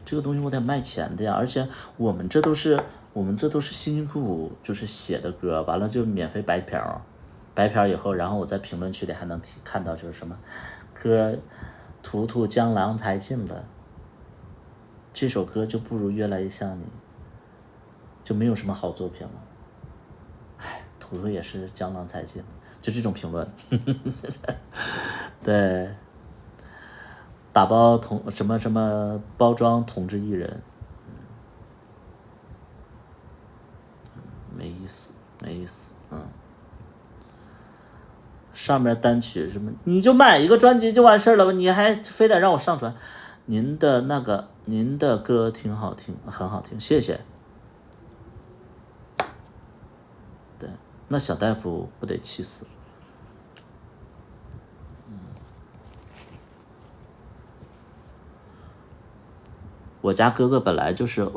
这个东西我得卖钱的呀，而且我们这都是辛辛苦苦就是写的歌，完了就免费白嫖以后，然后我在评论区里还能看到就是什么歌，图江郎才尽了，这首歌就不如越来越像你，就没有什么好作品了。图也是江郎才尽，就这种评论，对。打包什么包装同志艺人，没意思。上面单曲什么，你就买一个专辑就完事了吧？你还非得让我上传？您的歌挺好听，很好听，谢谢。对，那小大夫不得气死？我家哥哥本来就是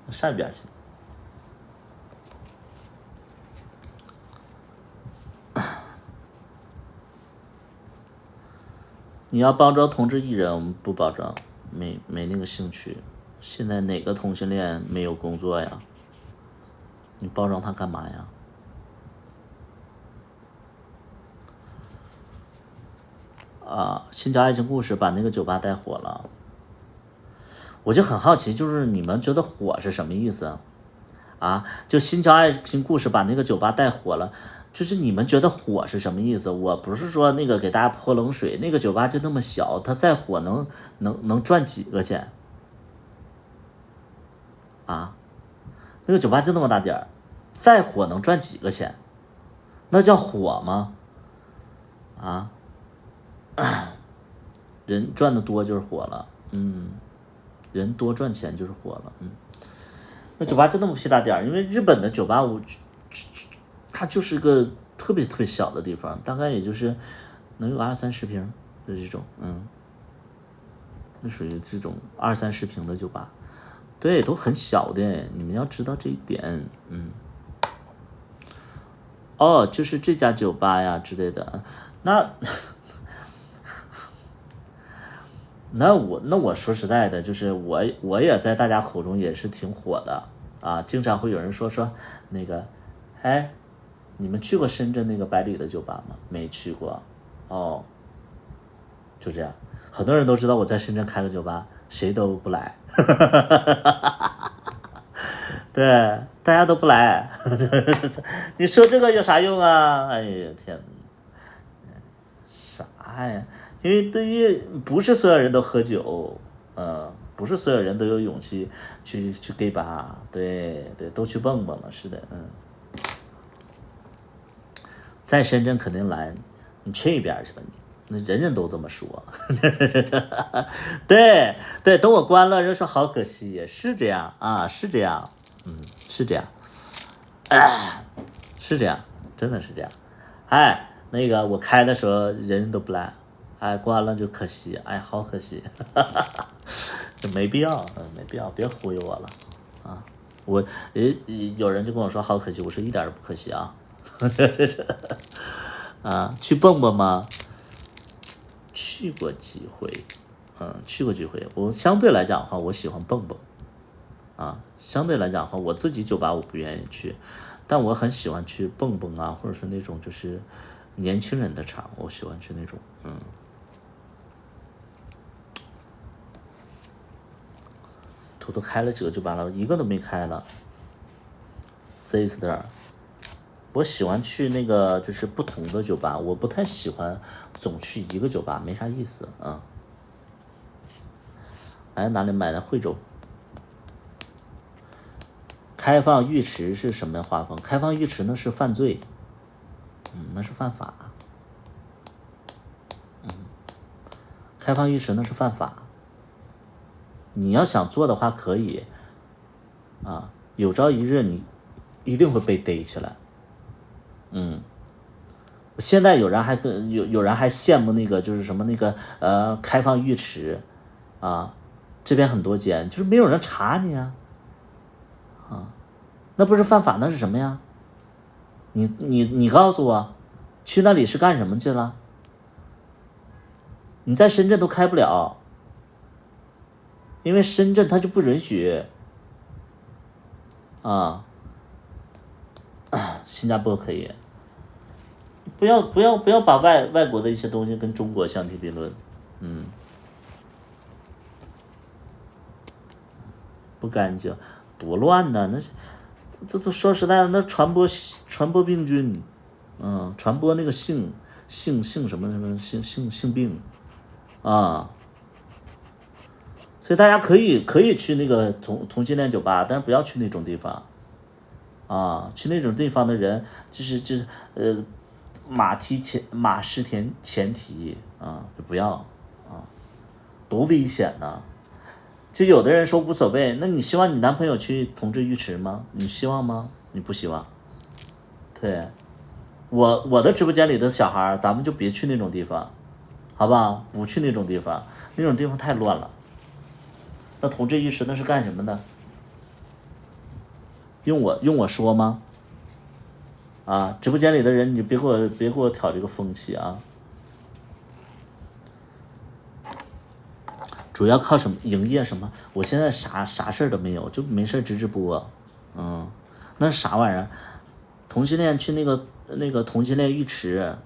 上一边去。你要包装同志艺人，我们不包装，没那个兴趣。现在哪个同性恋没有工作呀？你包装他干嘛呀？新疆爱情故事把那个酒吧带火了，我就很好奇，就是你们觉得火是什么意思就新疆爱情故事把那个酒吧带火了，就是你们觉得火是什么意思？我不是说那个给大家泼冷水，那个酒吧就那么小，它再火能赚几个钱那个酒吧就那么大点儿，再火能赚几个钱？那叫火吗？啊，人赚的多就是火了，人多赚钱就是火了，那酒吧就那么屁大点儿，因为日本的酒吧它就是个特别特别小的地方，大概也就是能有20-30平的这种，那属于这种20-30平的酒吧，对，都很小的，你们要知道这一点，哦，就是这家酒吧呀之类的，那我说实在的，就是我也在大家口中也是挺火的啊，经常会有人说那个，哎，你们去过深圳那个百里的酒吧吗？没去过，哦，就这样，很多人都知道我在深圳开个酒吧，谁都不来，对，大家都不来，你说这个有啥用啊？哎呀天哪，啥呀？因为对于不是所有人都喝酒，不是所有人都有勇气去 gay 吧，对对，都去蹦蹦了，是的，在深圳肯定来，你去一边去吧你。那人人都这么说，对对，等我关了，人说好可惜，是这样啊，是这样，是这样，是这样，真的是这样。哎，那个我开的时候人都不来，哎，关了就可惜，哎，好可惜，没必要，没必要，别忽悠我了啊！我有人就跟我说好可惜，我说一点都不可惜啊，这是啊，去蹦蹦吗？去过几回，去过几回。我相对来讲的话，我喜欢蹦蹦啊。相对来讲的话，我自己酒吧我不愿意去，但我很喜欢去蹦蹦啊，或者说那种就是年轻人的场，我喜欢去那种，图图开了几个酒吧了，一个都没开了。Sister，我喜欢去那个就是不同的酒吧，我不太喜欢总去一个酒吧，没啥意思啊。哎，哪里买的？惠州。开放浴池是什么画风？开放浴池那是犯罪，那是犯法。开放浴池那是犯法。你要想做的话可以，啊，有朝一日你一定会被逮起来。现在有人还羡慕那个就是什么那个开放浴池，啊，这边很多间，就是没有人查你啊，那不是犯法那是什么呀？你告诉我，去那里是干什么去了？你在深圳都开不了，因为深圳它就不允许啊，新加坡可以。不要把外国的一些东西跟中国相提并论，不干净，多乱呐！那这都说实在的，那传播病菌，传播那个性什么什么性病啊，所以大家可以去那个同性恋酒吧，但是不要去那种地方啊，去那种地方的人就是马失前蹄啊，就不要啊，多危险呐！就有的人说无所谓，那你希望你男朋友去同志浴池吗？你希望吗？你不希望。对，我的直播间里的小孩，咱们就别去那种地方，好不好？不去那种地方，那种地方太乱了。那同志浴池那是干什么的？用我说吗？啊，直播间里的人，你别给我挑这个风气啊！主要靠什么营业什么？我现在啥事儿都没有，就没事直播，那是啥玩意儿？同性恋去那个同性恋浴池，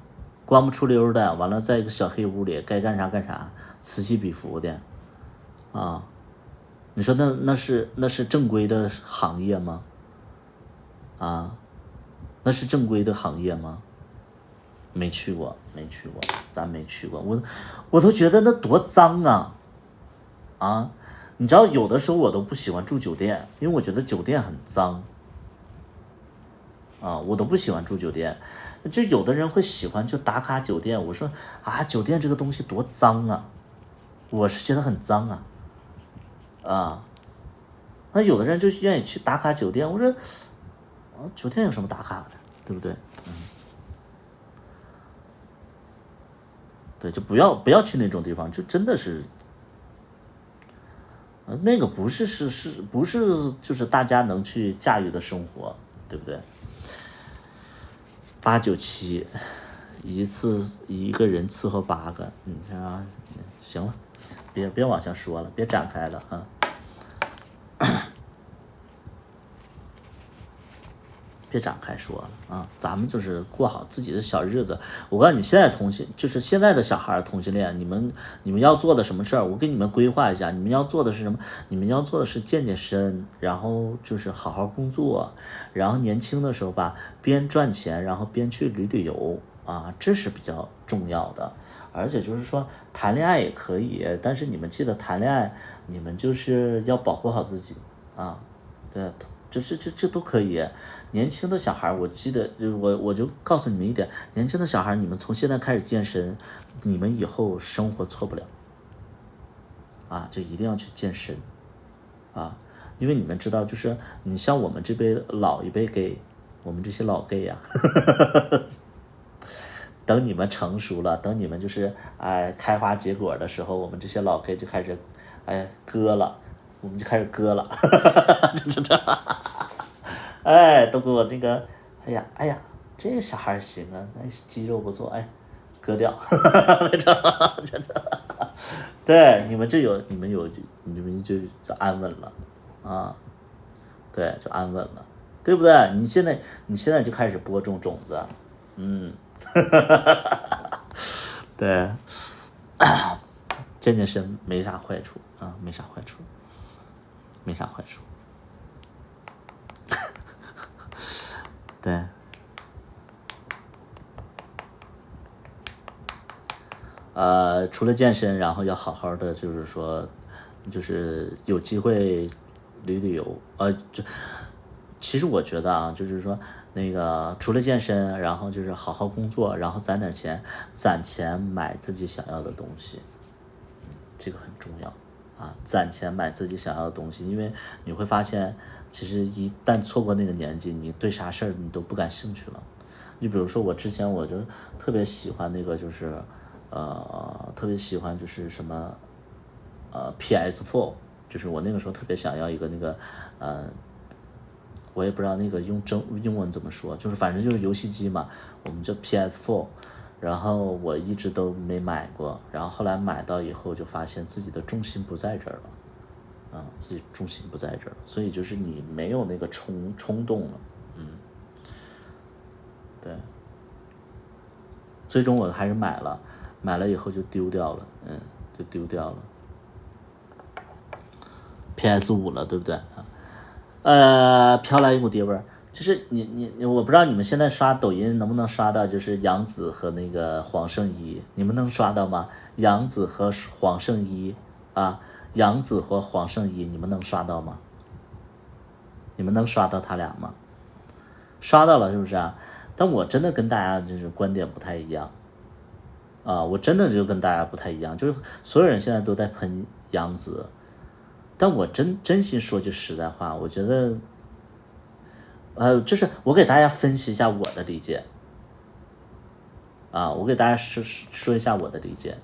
光不出溜的，完了在一个小黑屋里，该干啥干啥，此起彼伏的，啊，你说那是正规的行业吗？啊？那是正规的行业吗？没去过，咱没去过，我都觉得那多脏啊！啊，你知道有的时候我都不喜欢住酒店，因为我觉得酒店很脏。啊，我都不喜欢住酒店。就有的人会喜欢就打卡酒店，我说啊，酒店这个东西多脏啊，我是觉得很脏啊，啊，那有的人就愿意去打卡酒店，我说，酒店有什么打卡的，对不对？对，就不要去那种地方，就真的是，那个不是就是大家能去驾驭的生活，对不对？897，一个人伺候8个，啊，行了，别往下说了，别展开了啊。别展开说了啊，咱们就是过好自己的小日子。我告诉你，现在就是现在的小孩同性恋，你们要做的什么事儿，我给你们规划一下。你们要做的是什么？你们要做的是健身，然后就是好好工作，然后年轻的时候吧，边赚钱，然后边去旅游啊，这是比较重要的。而且就是说谈恋爱也可以，但是你们记得谈恋爱，你们就是要保护好自己啊，对。这都可以。年轻的小孩，我记得我就告诉你们一点，年轻的小孩，你们从现在开始健身，你们以后生活错不了啊，就一定要去健身啊，因为你们知道，就是你像我们这辈老一辈 gay，我们这些老 gay 呀、等你们成熟了，等你们就是开花结果的时候，我们这些老 gay 就开始割了，我们就开始割了，就这。都给我那个，哎呀，这个小孩行啊，肌肉不错，割掉，真的，对，你们就安稳了，啊，对，就安稳了，对不对？你现在就开始播种种子，对，健身没啥坏处啊，没啥坏处，没啥坏处。对，除了健身，然后要好好的，就是说，就是有机会旅游，其实我觉得啊，就是说那个除了健身，然后就是好好工作，然后攒点钱，攒钱买自己想要的东西，这个很重要啊，攒钱买自己想要的东西，因为你会发现，其实一旦错过那个年纪，你对啥事儿你都不感兴趣了。你比如说我之前我就特别喜欢那个就是特别喜欢就是什么PS4，就是我那个时候特别想要一个那个我也不知道那个用英文怎么说，就是反正就是游戏机嘛，我们叫 PS4，然后我一直都没买过，然后后来买到以后就发现自己的重心不在这儿了，自己重心不在这儿了，所以就是你没有那个冲动了，对，最终我还是买了以后就丢掉了，就丢掉了 PS5了，对不对？飘来一股爹味儿，就是你，我不知道你们现在刷抖音能不能刷到，就是杨紫和那个黄圣依，你们能刷到吗？杨紫和黄圣依啊，杨紫和黄圣依，你们能刷到吗？你们能刷到他俩吗？刷到了是不是啊？但我真的跟大家就是观点不太一样啊，我真的就跟大家不太一样，就是所有人现在都在喷杨紫。但我真心说句实在话，我觉得，就是我给大家分析一下我的理解，我给大家说一下我的理解，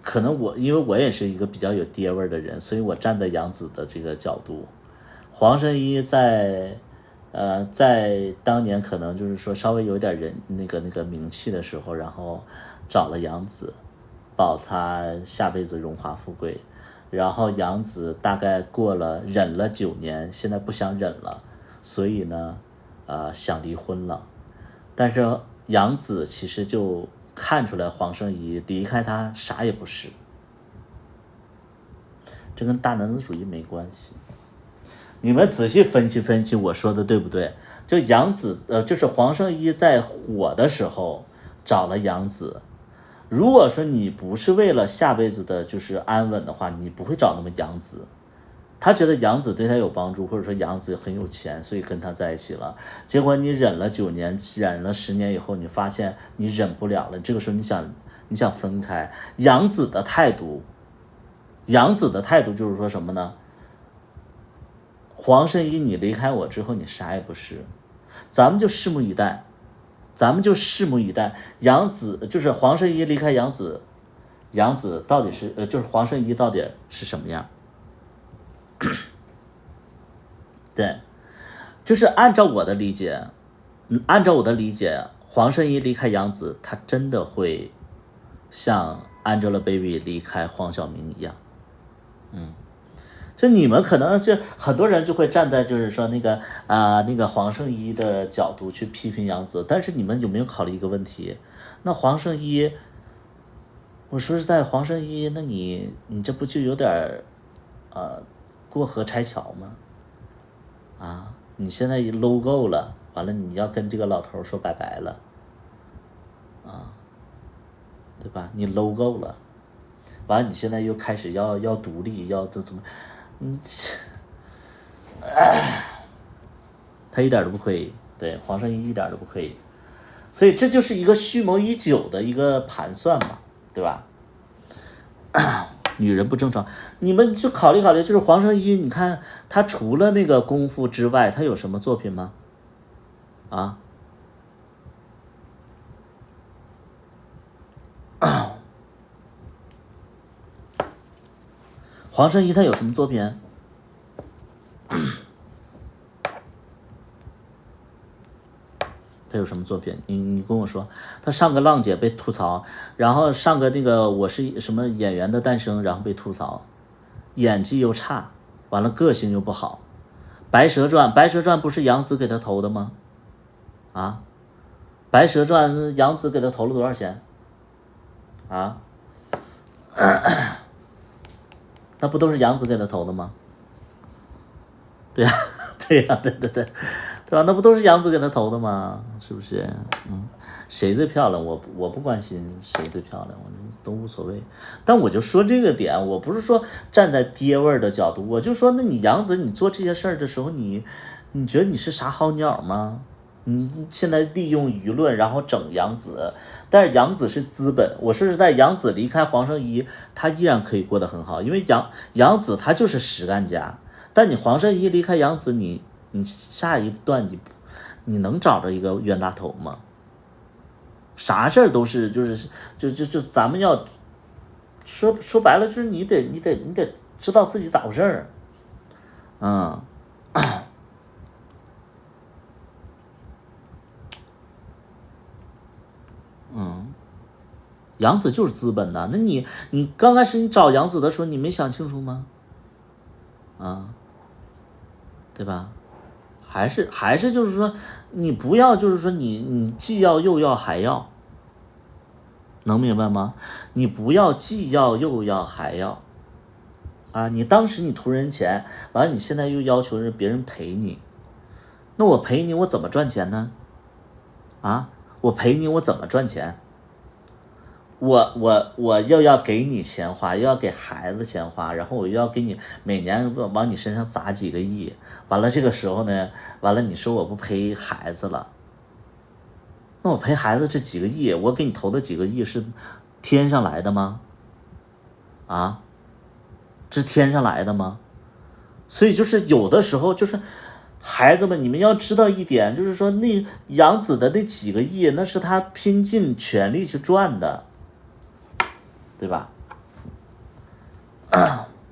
可能因为我也是一个比较有爹味的人，所以我站在杨紫的这个角度，黄圣依在当年可能就是说稍微有点那个名气的时候，然后找了杨紫，保她下辈子荣华富贵。然后杨紫大概忍了9年，现在不想忍了，所以呢，想离婚了。但是杨紫其实就看出来黄圣依离开他啥也不是，这跟大男子主义没关系。你们仔细分析分析我说的对不对？就杨紫，就是黄圣依在火的时候找了杨紫。如果说你不是为了下辈子的就是安稳的话，你不会找那么杨紫，他觉得杨紫对他有帮助，或者说杨紫很有钱，所以跟他在一起了。结果你忍了9年，忍了10年以后，你发现你忍不了了，这个时候你想分开。杨紫的态度就是说什么呢？黄圣依，你离开我之后，你啥也不是，咱们就拭目以待。杨紫就是黄圣依离开杨紫，杨紫到底是就是黄圣依到底是什么样？对，就是按照我的理解，黄圣依离开杨紫，她真的会像 Angelababy 离开黄晓明一样。就你们可能就很多人就会站在就是说那个黄圣依的角度去批评杨紫，但是你们有没有考虑一个问题？那黄圣依，我说实在，黄圣依，那你这不就有点过河拆桥吗？你现在搂够了，完了你要跟这个老头说拜拜了，对吧？你搂够了，完了你现在又开始要独立，要怎么？他一点都不亏，对，黄圣依一点都不亏，所以这就是一个蓄谋已久的一个盘算嘛，对吧？女人不正常，你们就考虑考虑，就是黄圣依，你看她除了那个功夫之外，她有什么作品吗？黄圣依她有什么作品？他有什么作品？你跟我说，他上个浪姐被吐槽，然后上个那个我是什么演员的诞生，然后被吐槽，演技又差，完了个性又不好。白蛇传不是杨紫给他投的吗？白蛇传杨紫给他投了多少钱？那不都是杨紫给他投的吗？对呀，对吧？那不都是杨紫给他投的吗？是不是？谁最漂亮？我不关心谁最漂亮，我都无所谓。但我就说这个点，我不是说站在爹味儿的角度，我就说，那你杨紫，你做这些事儿的时候，你觉得你是啥好鸟吗？你现在利用舆论，然后整杨紫，但是杨紫是资本。我说实在，杨紫离开黄圣依，她依然可以过得很好，因为杨紫她就是实干家。但你黄圣依离开杨紫，你下一段你能找着一个冤大头吗？啥事儿都是就咱们要说白了，就是你得知道自己咋回事儿。杨紫就是资本呐，那你刚开始你找杨紫的时候，你没想清楚吗？对吧？还是就是说，你不要就是说你既要又要还要，能明白吗？你不要既要又要还要，你当时你图人钱，完了你现在又要求别人陪你，那我陪你我怎么赚钱呢？我陪你我怎么赚钱？我又要给你钱花，又要给孩子钱花，然后我又要给你每年往你身上砸几个亿，完了这个时候呢，完了你说我不陪孩子了，那我陪孩子这几个亿，我给你投的几个亿是天上来的吗？这是天上来的吗？所以就是有的时候就是孩子们，你们要知道一点，就是说那杨紫的那几个亿，那是他拼尽全力去赚的。对吧？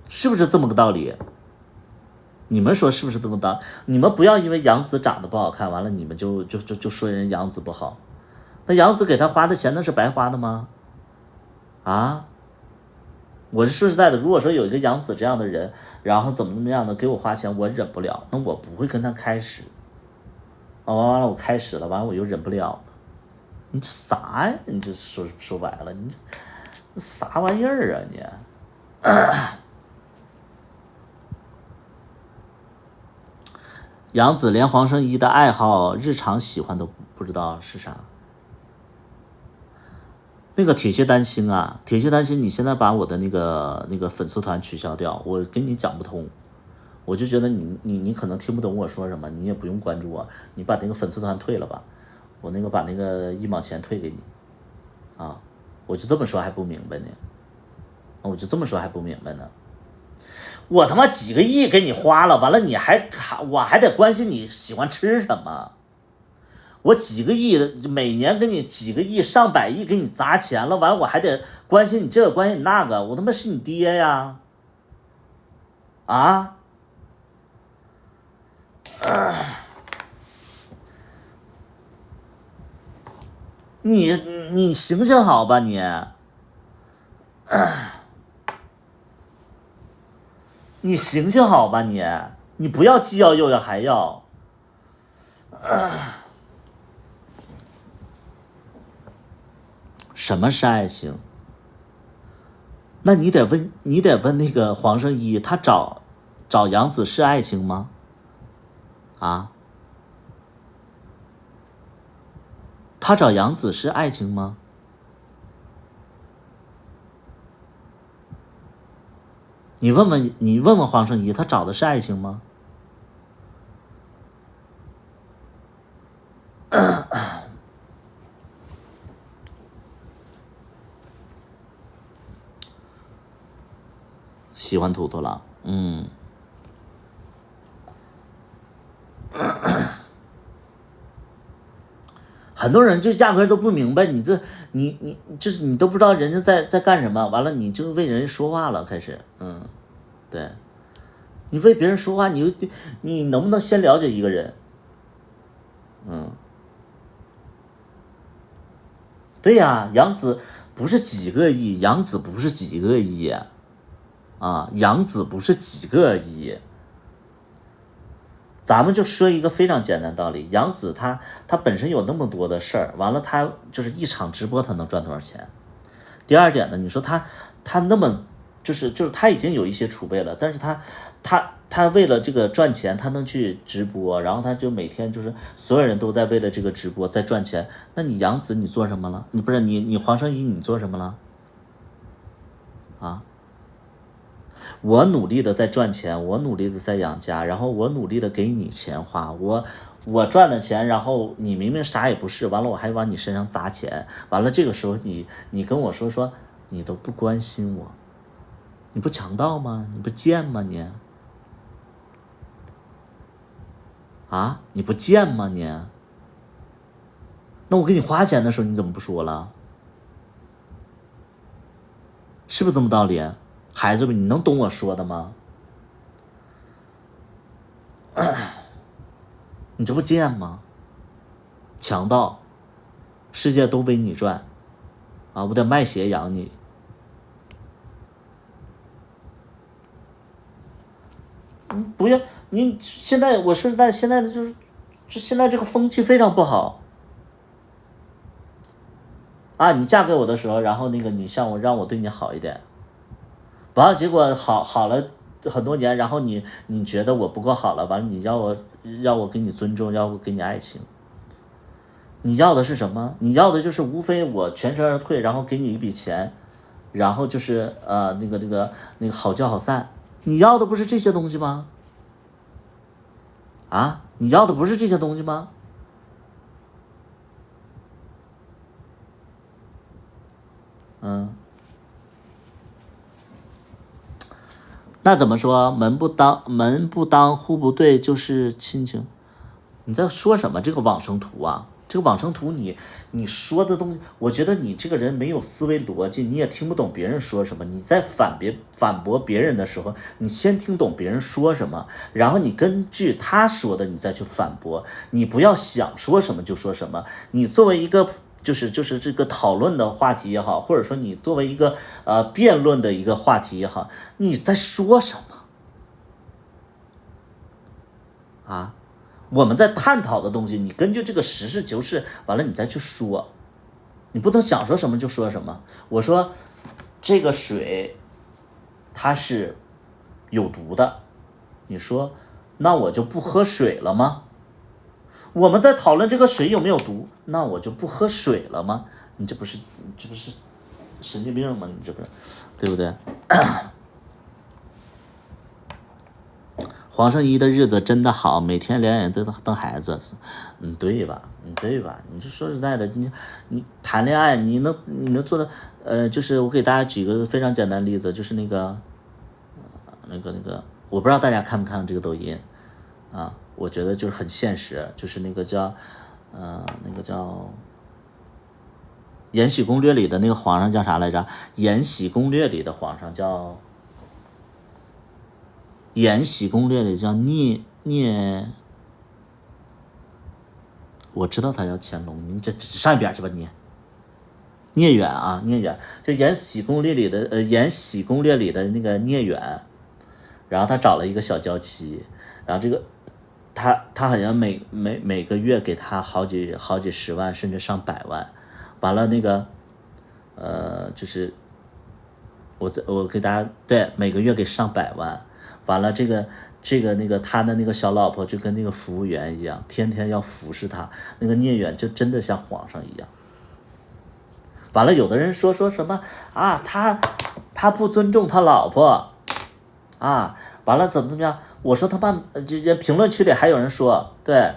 是不是这么个道理？你们说是不是这么道理？你们不要因为杨紫长得不好看，完了你们就说人杨紫不好。那杨紫给他花的钱那是白花的吗？我是说实在的，如果说有一个杨紫这样的人，然后怎么样的给我花钱，我忍不了，那我不会跟他开始。完了我开始了，完了我又忍不了了。你这啥呀？你这说白了，你这啥玩意儿啊你？杨紫连黄圣依的爱好、日常喜欢都不知道是啥。那个铁血丹心铁血丹心，你现在把我的那个粉丝团取消掉，我跟你讲不通。我就觉得你可能听不懂我说什么，你也不用关注我，你把那个粉丝团退了吧，我那个把那个1毛钱退给你啊，我就这么说还不明白呢，我就这么说还不明白呢。我他妈几个亿给你花了，完了我还得关心你喜欢吃什么。我几个亿每年给你几个亿上百亿给你砸钱了，完了我还得关心你这个关心你那个，我他妈是你爹呀！啊？你行行好吧你？你行行好吧你？你不要既要又要还要。什么是爱情？那你得问那个黄圣依，他找杨子是爱情吗？啊？他找杨子是爱情吗？你问问黄圣依，他找的是爱情吗？喜欢图图了，很多人就压根都不明白，你就是你都不知道人家在干什么，完了你就为人家说话了，开始，对，你为别人说话，你能不能先了解一个人？对呀，杨子不是几个亿，杨子不是几个亿啊，杨子不是几个亿。咱们就说一个非常简单的道理，杨子他本身有那么多的事儿，完了他就是一场直播他能赚多少钱？第二点呢，你说他那么就是他已经有一些储备了，但是他为了这个赚钱，他能去直播，然后他就每天就是所有人都在为了这个直播在赚钱。那你杨子你做什么了？你不是你黄圣依你做什么了？啊？我努力的在赚钱，我努力的在养家，然后我努力的给你钱花，我赚的钱，然后你明明啥也不是，完了我还往你身上砸钱，完了这个时候你跟我说你都不关心我，你不强盗吗？你不贱吗你？啊，你不贱吗你？那我给你花钱的时候你怎么不说了？是不是这么道理？孩子们，你能懂我说的吗？你这不贱吗？强盗，世界都为你转啊！我得卖血养你。不要你现在，我说实在，现在的现在这个风气非常不好啊！你嫁给我的时候，然后那个你让我对你好一点，完了结果好了很多年，然后你觉得我不够好了，完了你要我给你尊重，要我给你爱情，你要的是什么？你要的就是无非我全身而退，然后给你一笔钱，然后就是那个好聚好散，你要的不是这些东西吗？啊，你要的不是这些东西吗？那怎么说？门不当户不对就是亲情。你在说什么？这个往生图啊，这个往生图你说的东西，我觉得你这个人没有思维逻辑，你也听不懂别人说什么。你在反驳别人的时候，你先听懂别人说什么，然后你根据他说的你再去反驳。你不要想说什么就说什么。你作为一个就是这个讨论的话题也好，或者说你作为一个辩论的一个话题也好，你在说什么啊？我们在探讨的东西，你根据这个实事求是，完了你再去说，你不能想说什么就说什么。我说这个水它是有毒的，你说那我就不喝水了吗？我们在讨论这个水有没有毒，那我就不喝水了吗？你这不是神经病吗？你这不是对不对？皇上一的日子真的好，每天两眼瞪孩子，对吧？对吧？你就说实在的，你谈恋爱，你能做的，就是我给大家举个非常简单的例子，就是那个，我不知道大家看不看这个抖音啊？我觉得就是很现实，就是那个叫延禧攻略里的那个皇上叫啥来着？延禧攻略里的皇上叫。延禧攻略里叫聂，我知道他叫乾隆，你这上一边去吧你。聂远啊，聂远，就延禧攻略里的那个聂远，然后他找了一个小娇妻，然后这个他好像每个月给他好几十万甚至上百万，完了那个就是我给大家对每个月给上百万。完了，这个他的那个小老婆就跟那个服务员一样，天天要服侍他。那个聂远就真的像皇上一样。完了，有的人说什么啊，他不尊重他老婆啊，完了怎么样？我说他妈，这评论区里还有人说，对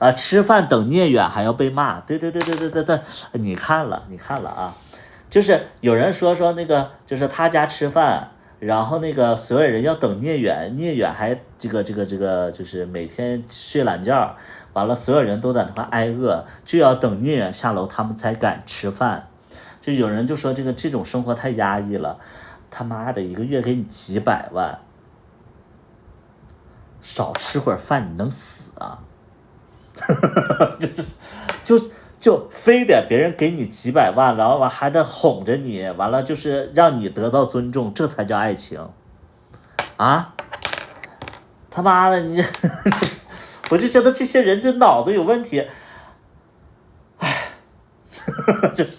啊，吃饭等聂远还要被骂，对，你看了啊，就是有人说那个就是他家吃饭。然后那个所有人要等聂远还这个就是每天睡懒觉，完了所有人都在那块挨饿，就要等聂远下楼他们才敢吃饭。就有人就说这种生活太压抑了，他妈的一个月给你几百万，少吃会儿饭你能死啊？就非得别人给你几百万，然后还得哄着你，完了就是让你得到尊重，这才叫爱情啊！他妈的，你我就觉得这些人这脑子有问题，唉，就是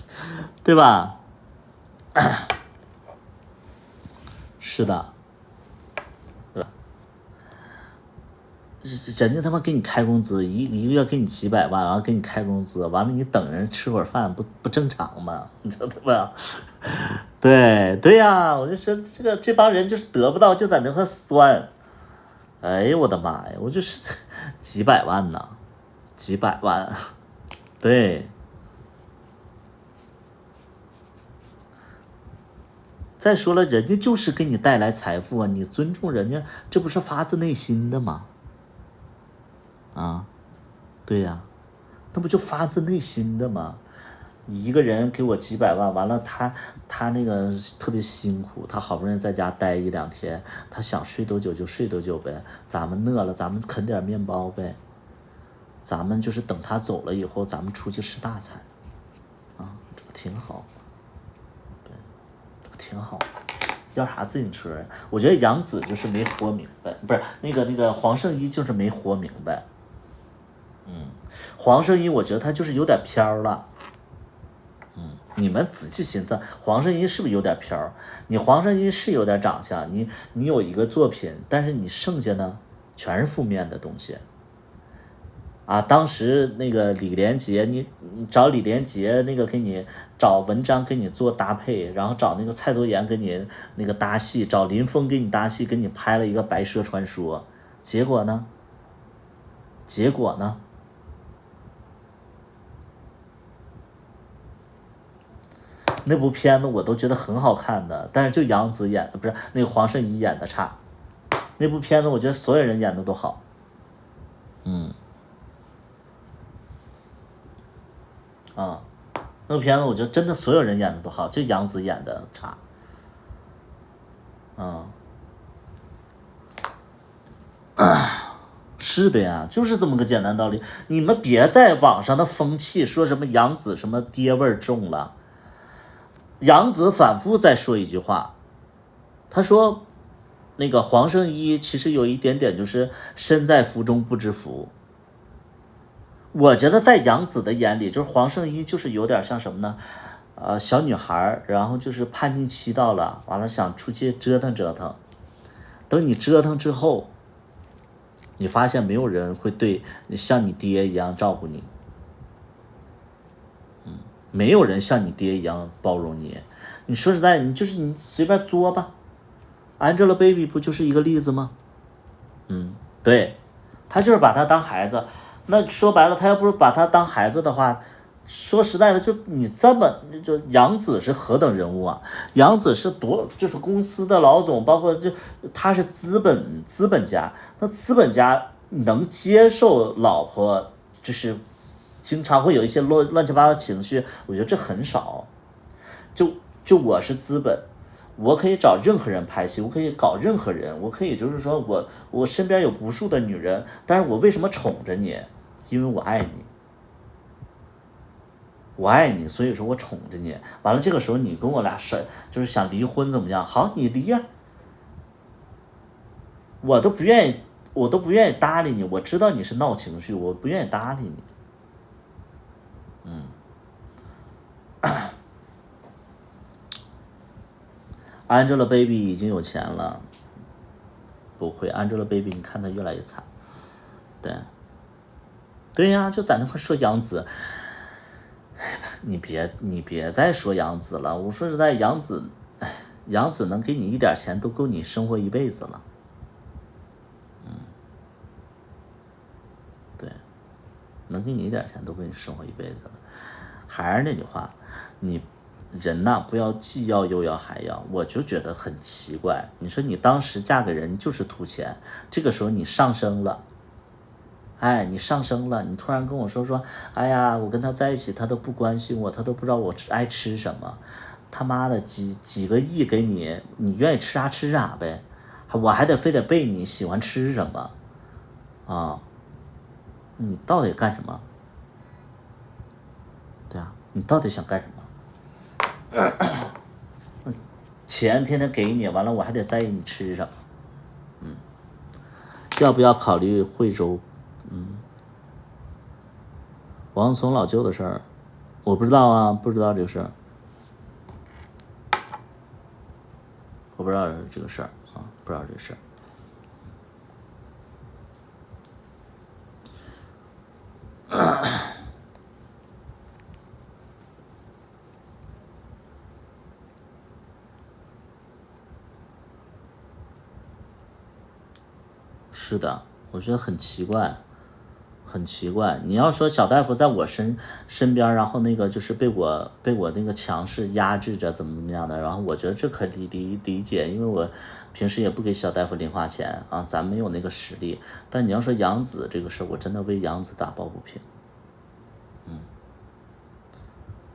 对吧？是的。人家他妈给你开工资，一个月给你几百万，然后给你开工资，完了你等人吃会儿饭，不正常吗？你知道吧？对呀，我就说这帮人就是得不到就在那块酸，哎呦我的妈呀，我就是几百万呢，几百万，对。再说了，人家就是给你带来财富啊，你尊重人家，这不是发自内心的吗？啊，对呀，那不就发自内心的吗？一个人给我几百万，完了他那个特别辛苦，他好不容易在家待1-2天，他想睡多久就睡多久呗。咱们饿了，咱们啃点面包呗。咱们就是等他走了以后，咱们出去吃大餐，啊，这不挺好？对，这不挺好？要啥自行车呀？我觉得杨紫就是没活明白，不是那个黄圣依就是没活明白。黄圣依我觉得他就是有点飘了。你们仔细寻思，黄圣依是不是有点飘？你黄圣依是有点长相，你有一个作品，但是你剩下呢，全是负面的东西。啊，当时那个李连杰，你找李连杰那个给你找文章给你做搭配，然后找那个蔡卓妍给你那个搭戏，找林峰给你搭戏，给你拍了一个《白蛇传说》，结果呢？那部片子我都觉得很好看的，但是就杨紫演的不是那个黄圣依演的差。那部片子我觉得所有人演的都好。那部片子我觉得真的所有人演的都好，就杨紫演的差。是的呀，就是这么个简单道理。你们别在网上的风气说什么杨紫什么爹味重了。杨紫反复在说一句话，他说那个黄圣依其实有一点点就是身在福中不知福。我觉得在杨紫的眼里，就是黄圣依就是有点像什么呢？小女孩，然后就是叛逆期到了，完了想出去折腾折腾。等你折腾之后，你发现没有人会对像你爹一样照顾你。没有人像你爹一样包容你。你说实在，你随便作吧， ？Angelababy 不就是一个例子吗？对，他就是把他当孩子。那说白了，他要不是把他当孩子的话，说实在的，就你这么就杨紫是何等人物啊？杨紫是就是公司的老总，包括他是资本家，那资本家能接受老婆就是经常会有一些乱七八糟情绪，我觉得这很少。就我是资本。我可以找任何人拍戏，我可以搞任何人，我可以就是说我身边有无数的女人，但是我为什么宠着你？因为我爱你，我爱你，所以说我宠着你。完了这个时候你跟我俩就是想离婚怎么样？好，你离呀，我都不愿意搭理你，我知道你是闹情绪，我不愿意搭理你。Angelababy 已经有钱了，不会 Angelababy 你看她越来越惨。对呀，就在那块说杨紫，你别再说杨紫了。我说实在，杨紫能给你一点钱都够你生活一辈子了。对，能给你一点钱都够你生活一辈子了。还是那句话，你人呐，不要既要又要还要，我就觉得很奇怪。你说你当时嫁给人就是图钱，这个时候你上升了。你上升了，你突然跟我说，哎呀，我跟他在一起，他都不关心我，他都不知道我爱吃什么，他妈的几个亿给你，你愿意吃啥吃啥呗，我还非得背你喜欢吃什么啊？你到底干什么？对啊，你到底想干什么？钱天天给你，完了我还得在意你吃什么？要不要考虑惠州？王思聪老舅的事儿，我不知道啊，不知道这个事儿，我不知道这个事儿啊，不知道这个事儿。是的，我觉得很奇怪。你要说小大夫在我身边，然后那个就是被我那个强势压制着，怎么样的，然后我觉得这可以理解，因为我平时也不给小大夫零花钱啊，咱没有那个实力。但你要说杨紫这个事，我真的为杨紫打抱不平。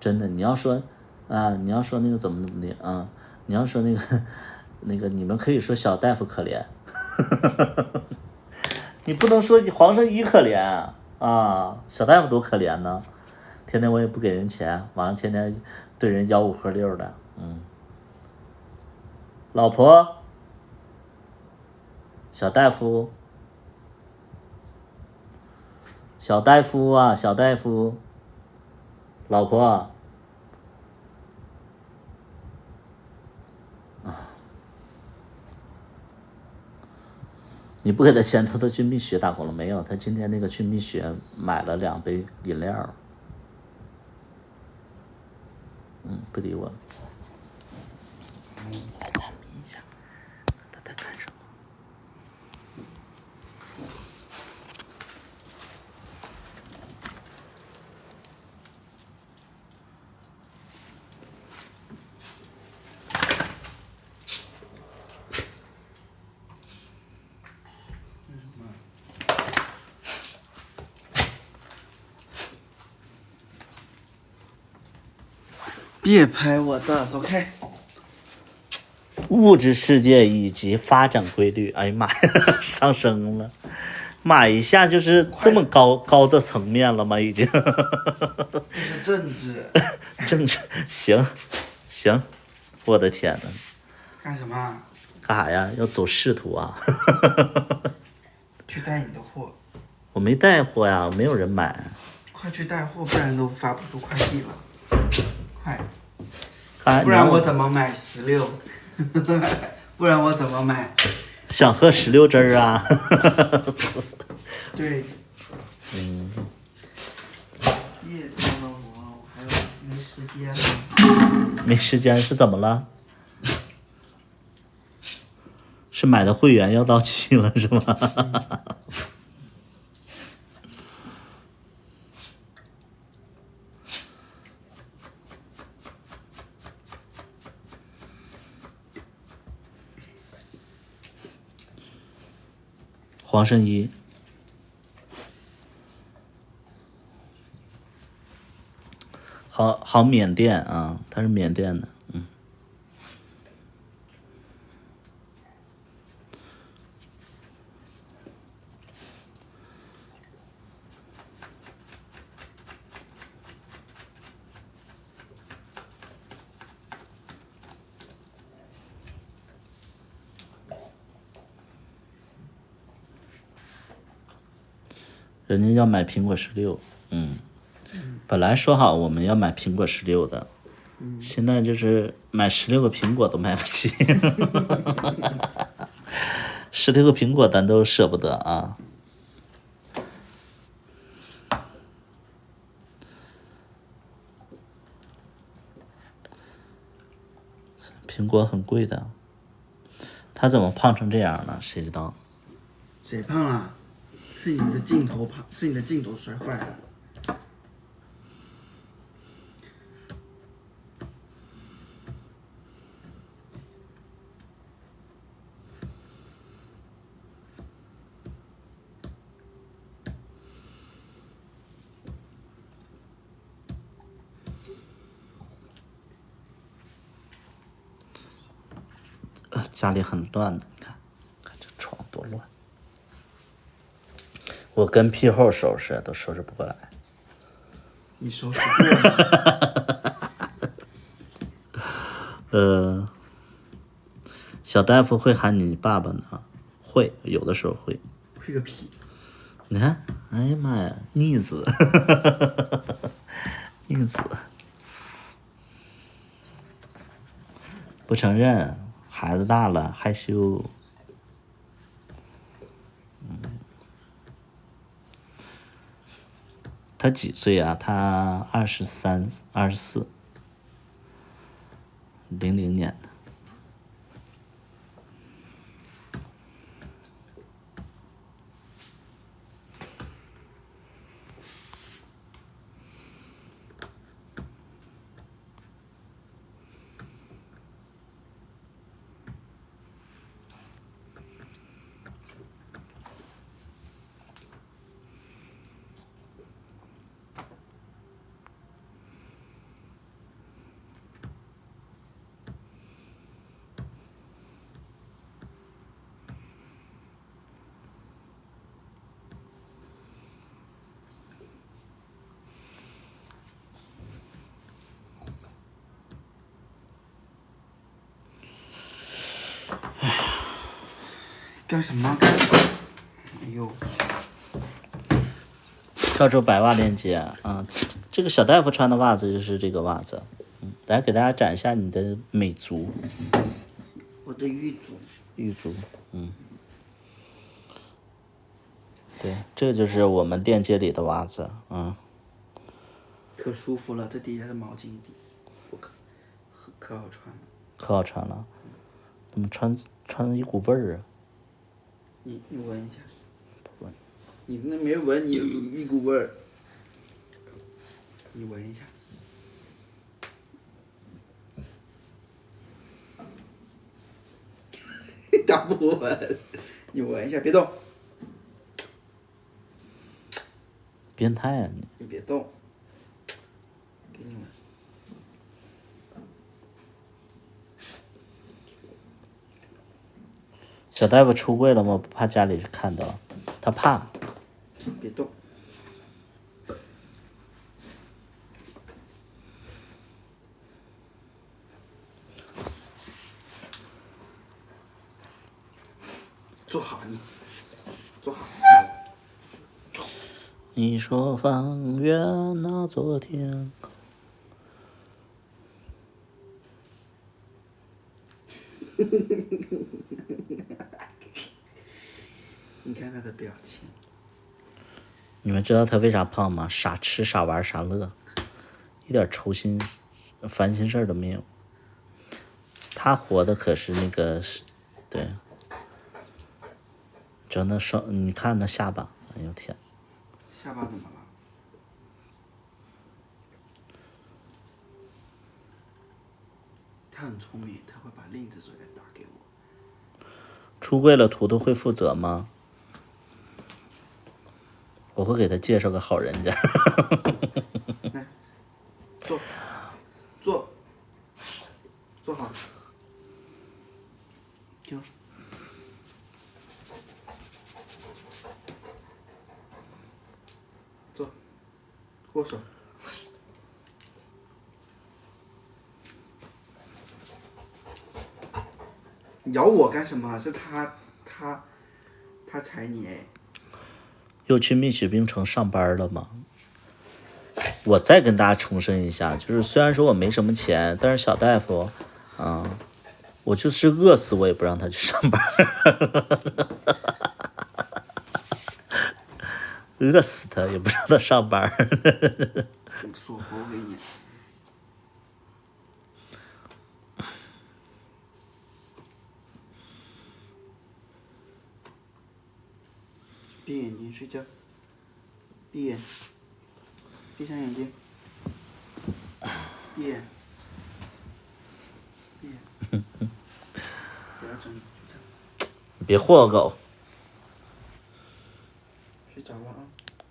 真的，你要说那个怎么的啊？你要说那个，你们可以说小大夫可怜。你不能说黄圣依可怜啊，小大夫多可怜呢，天天我也不给人钱，完了天天对人吆五喝六的，老婆，小大夫啊，小大夫，老婆。你不给他钱，他都去蜜雪打工了没有？他今天那个去蜜雪买了2杯饮料。不理我了。来探秘一下，他在干什么？别拍我的，走开！物质世界以及发展规律，哎呀妈呀，上升了，妈一下就是这么高的层面了吗？已经。这是政治。政治，行，我的天呐。干什么？干啥呀？要走仕途啊？去带你的货。我没带货呀，没有人买。快去带货，不然都发不出快递了。快！啊、不然我怎么买16？不然我怎么买？想喝16汁儿啊？对。别招了我还有没时间了。没时间是怎么了？是买的会员要到期了是吗？黄圣依，好缅甸啊，他是缅甸的，人家要买苹果16，本来说好我们要买苹果16的，现在就是买16个苹果都买不起，16个苹果咱都舍不得啊。苹果很贵的，他怎么胖成这样了？谁知道？谁胖了？是你的镜头胖，是你的镜头摔坏了。家里很乱的，你看，看这床多乱。我跟屁后收拾都收拾不过来。你收拾过了？小大夫会喊你爸爸呢？会，有的时候会。会个屁！你看，哎呀妈呀，逆子，逆子，不承认，孩子大了害羞。他几岁啊？他23、24，00年的。干什么干？哎呦！跳出白袜链接啊！这个小大夫穿的袜子就是这个袜子。来给大家展一下你的美足。我的玉足。玉足，对，这就是我们链接里的袜子，可舒服了，这底下的毛巾底，可好穿了。可好穿了，怎么穿的一股味儿啊？你闻一下。不闻。你那没闻，你有一股味儿。你闻一下。他不闻，你闻一下，别动。变态啊你！你别动。给你闻。小大夫出柜了吗？不怕家里人看到，他怕。别动。坐好你，坐好。你说方圆那昨天。你看他的表情。你们知道他为啥胖吗？傻吃傻玩傻乐，一点愁心、烦心事儿都没有。他活的可是那个，对，就那你看那下巴，哎呦天！下巴怎么了？他很聪明，他会把另一只手再打给我。出柜了，图图会负责吗？我会给他介绍个好人家。来，坐好，就坐，握手。咬我干什么？是他踩你哎。又去蜜雪冰城上班了吗？我再跟大家重申一下，就是虽然说我没什么钱，但是小大夫，我就是饿死我也不让他去上班，饿死他也不让他上班。锁喉给你。闭眼睛睡觉，闭上眼睛，闭眼，不要睁眼，你别霍狗。睡着了啊。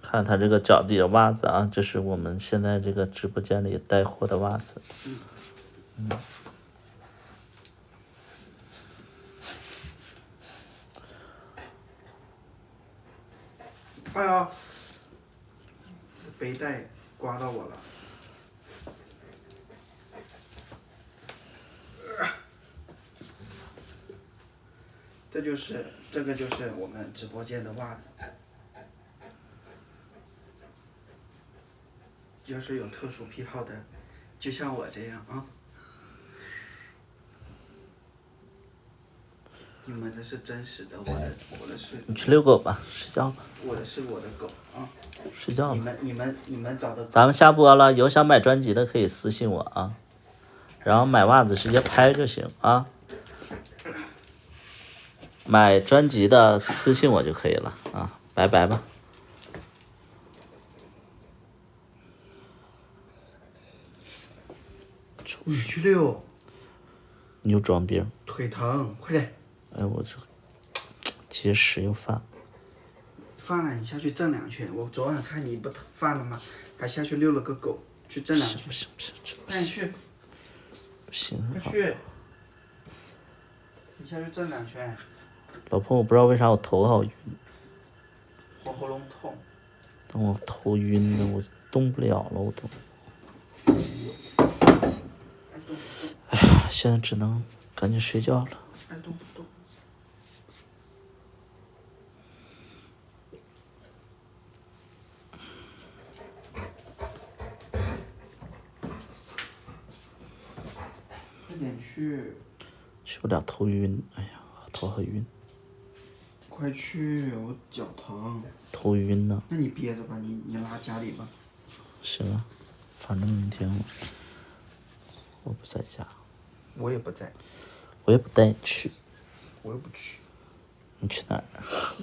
看他这个脚底的袜子啊，这是我们现在这个直播间里带货的袜子。哎呀，背带刮到我了。这个就是我们直播间的袜子，就是有特殊癖好的，就像我这样啊。你们的是真实的，我的是。你去遛狗吧，睡觉吧。我的是我的狗啊。睡觉吧。你们找的。咱们下播了，有想买专辑的可以私信我啊，然后买袜子直接拍就行啊。买专辑的私信我就可以了啊，拜拜吧。你去遛。你又装病。腿疼，快点。哎，我这结石又犯。犯了，你下去挣2圈。我昨晚看你不犯了吗？还下去遛了个狗，去挣2圈。不行，快点去。不行。快去。你下去挣2圈。老婆，我不知道为啥我头好晕。我喉咙痛。等我头晕的，我动不了了，我都。哎呀，现在只能赶紧睡觉了。爱动不动。快点去。去不了，头晕。哎呀，头好晕。快去，我脚疼。头晕呢。那你憋着吧，你拉家里吧。行啊，反正明天我不在家。我也不在。我也不带你去。我又不去。你去哪儿？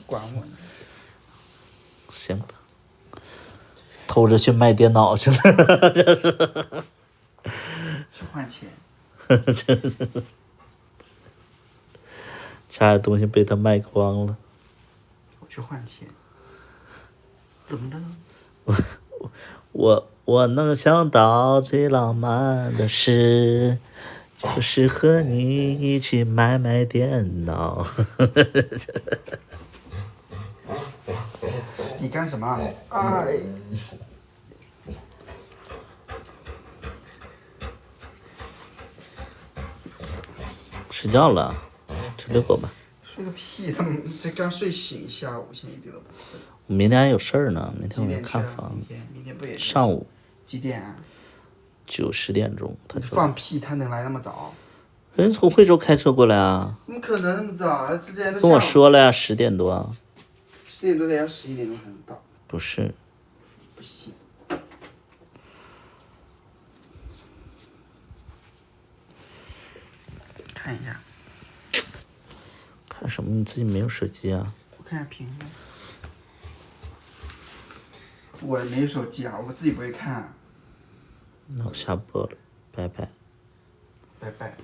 管我呢。行吧。偷着去卖电脑去了。去换钱。家里东西被他卖光了。我去换钱。怎么的？我能想到最浪漫的事，就是和你一起买电脑。你干什么？哎。睡觉了，去遛狗吧。睡个屁！这刚睡醒，下午现在一点都不困。我明天还有事儿呢，明天我要看房。明天不也是上午。几点啊？9、10点钟，他就。放屁！他能来那么早？人从惠州开车过来啊。怎么可能那么早？之前都跟我说了呀，10点多。10点多得要11点钟才能到。不是。不行。看一下。看什么？你自己没有手机啊？我看下屏幕。我没有手机啊，我自己不会看。那我下播了，拜拜。拜拜。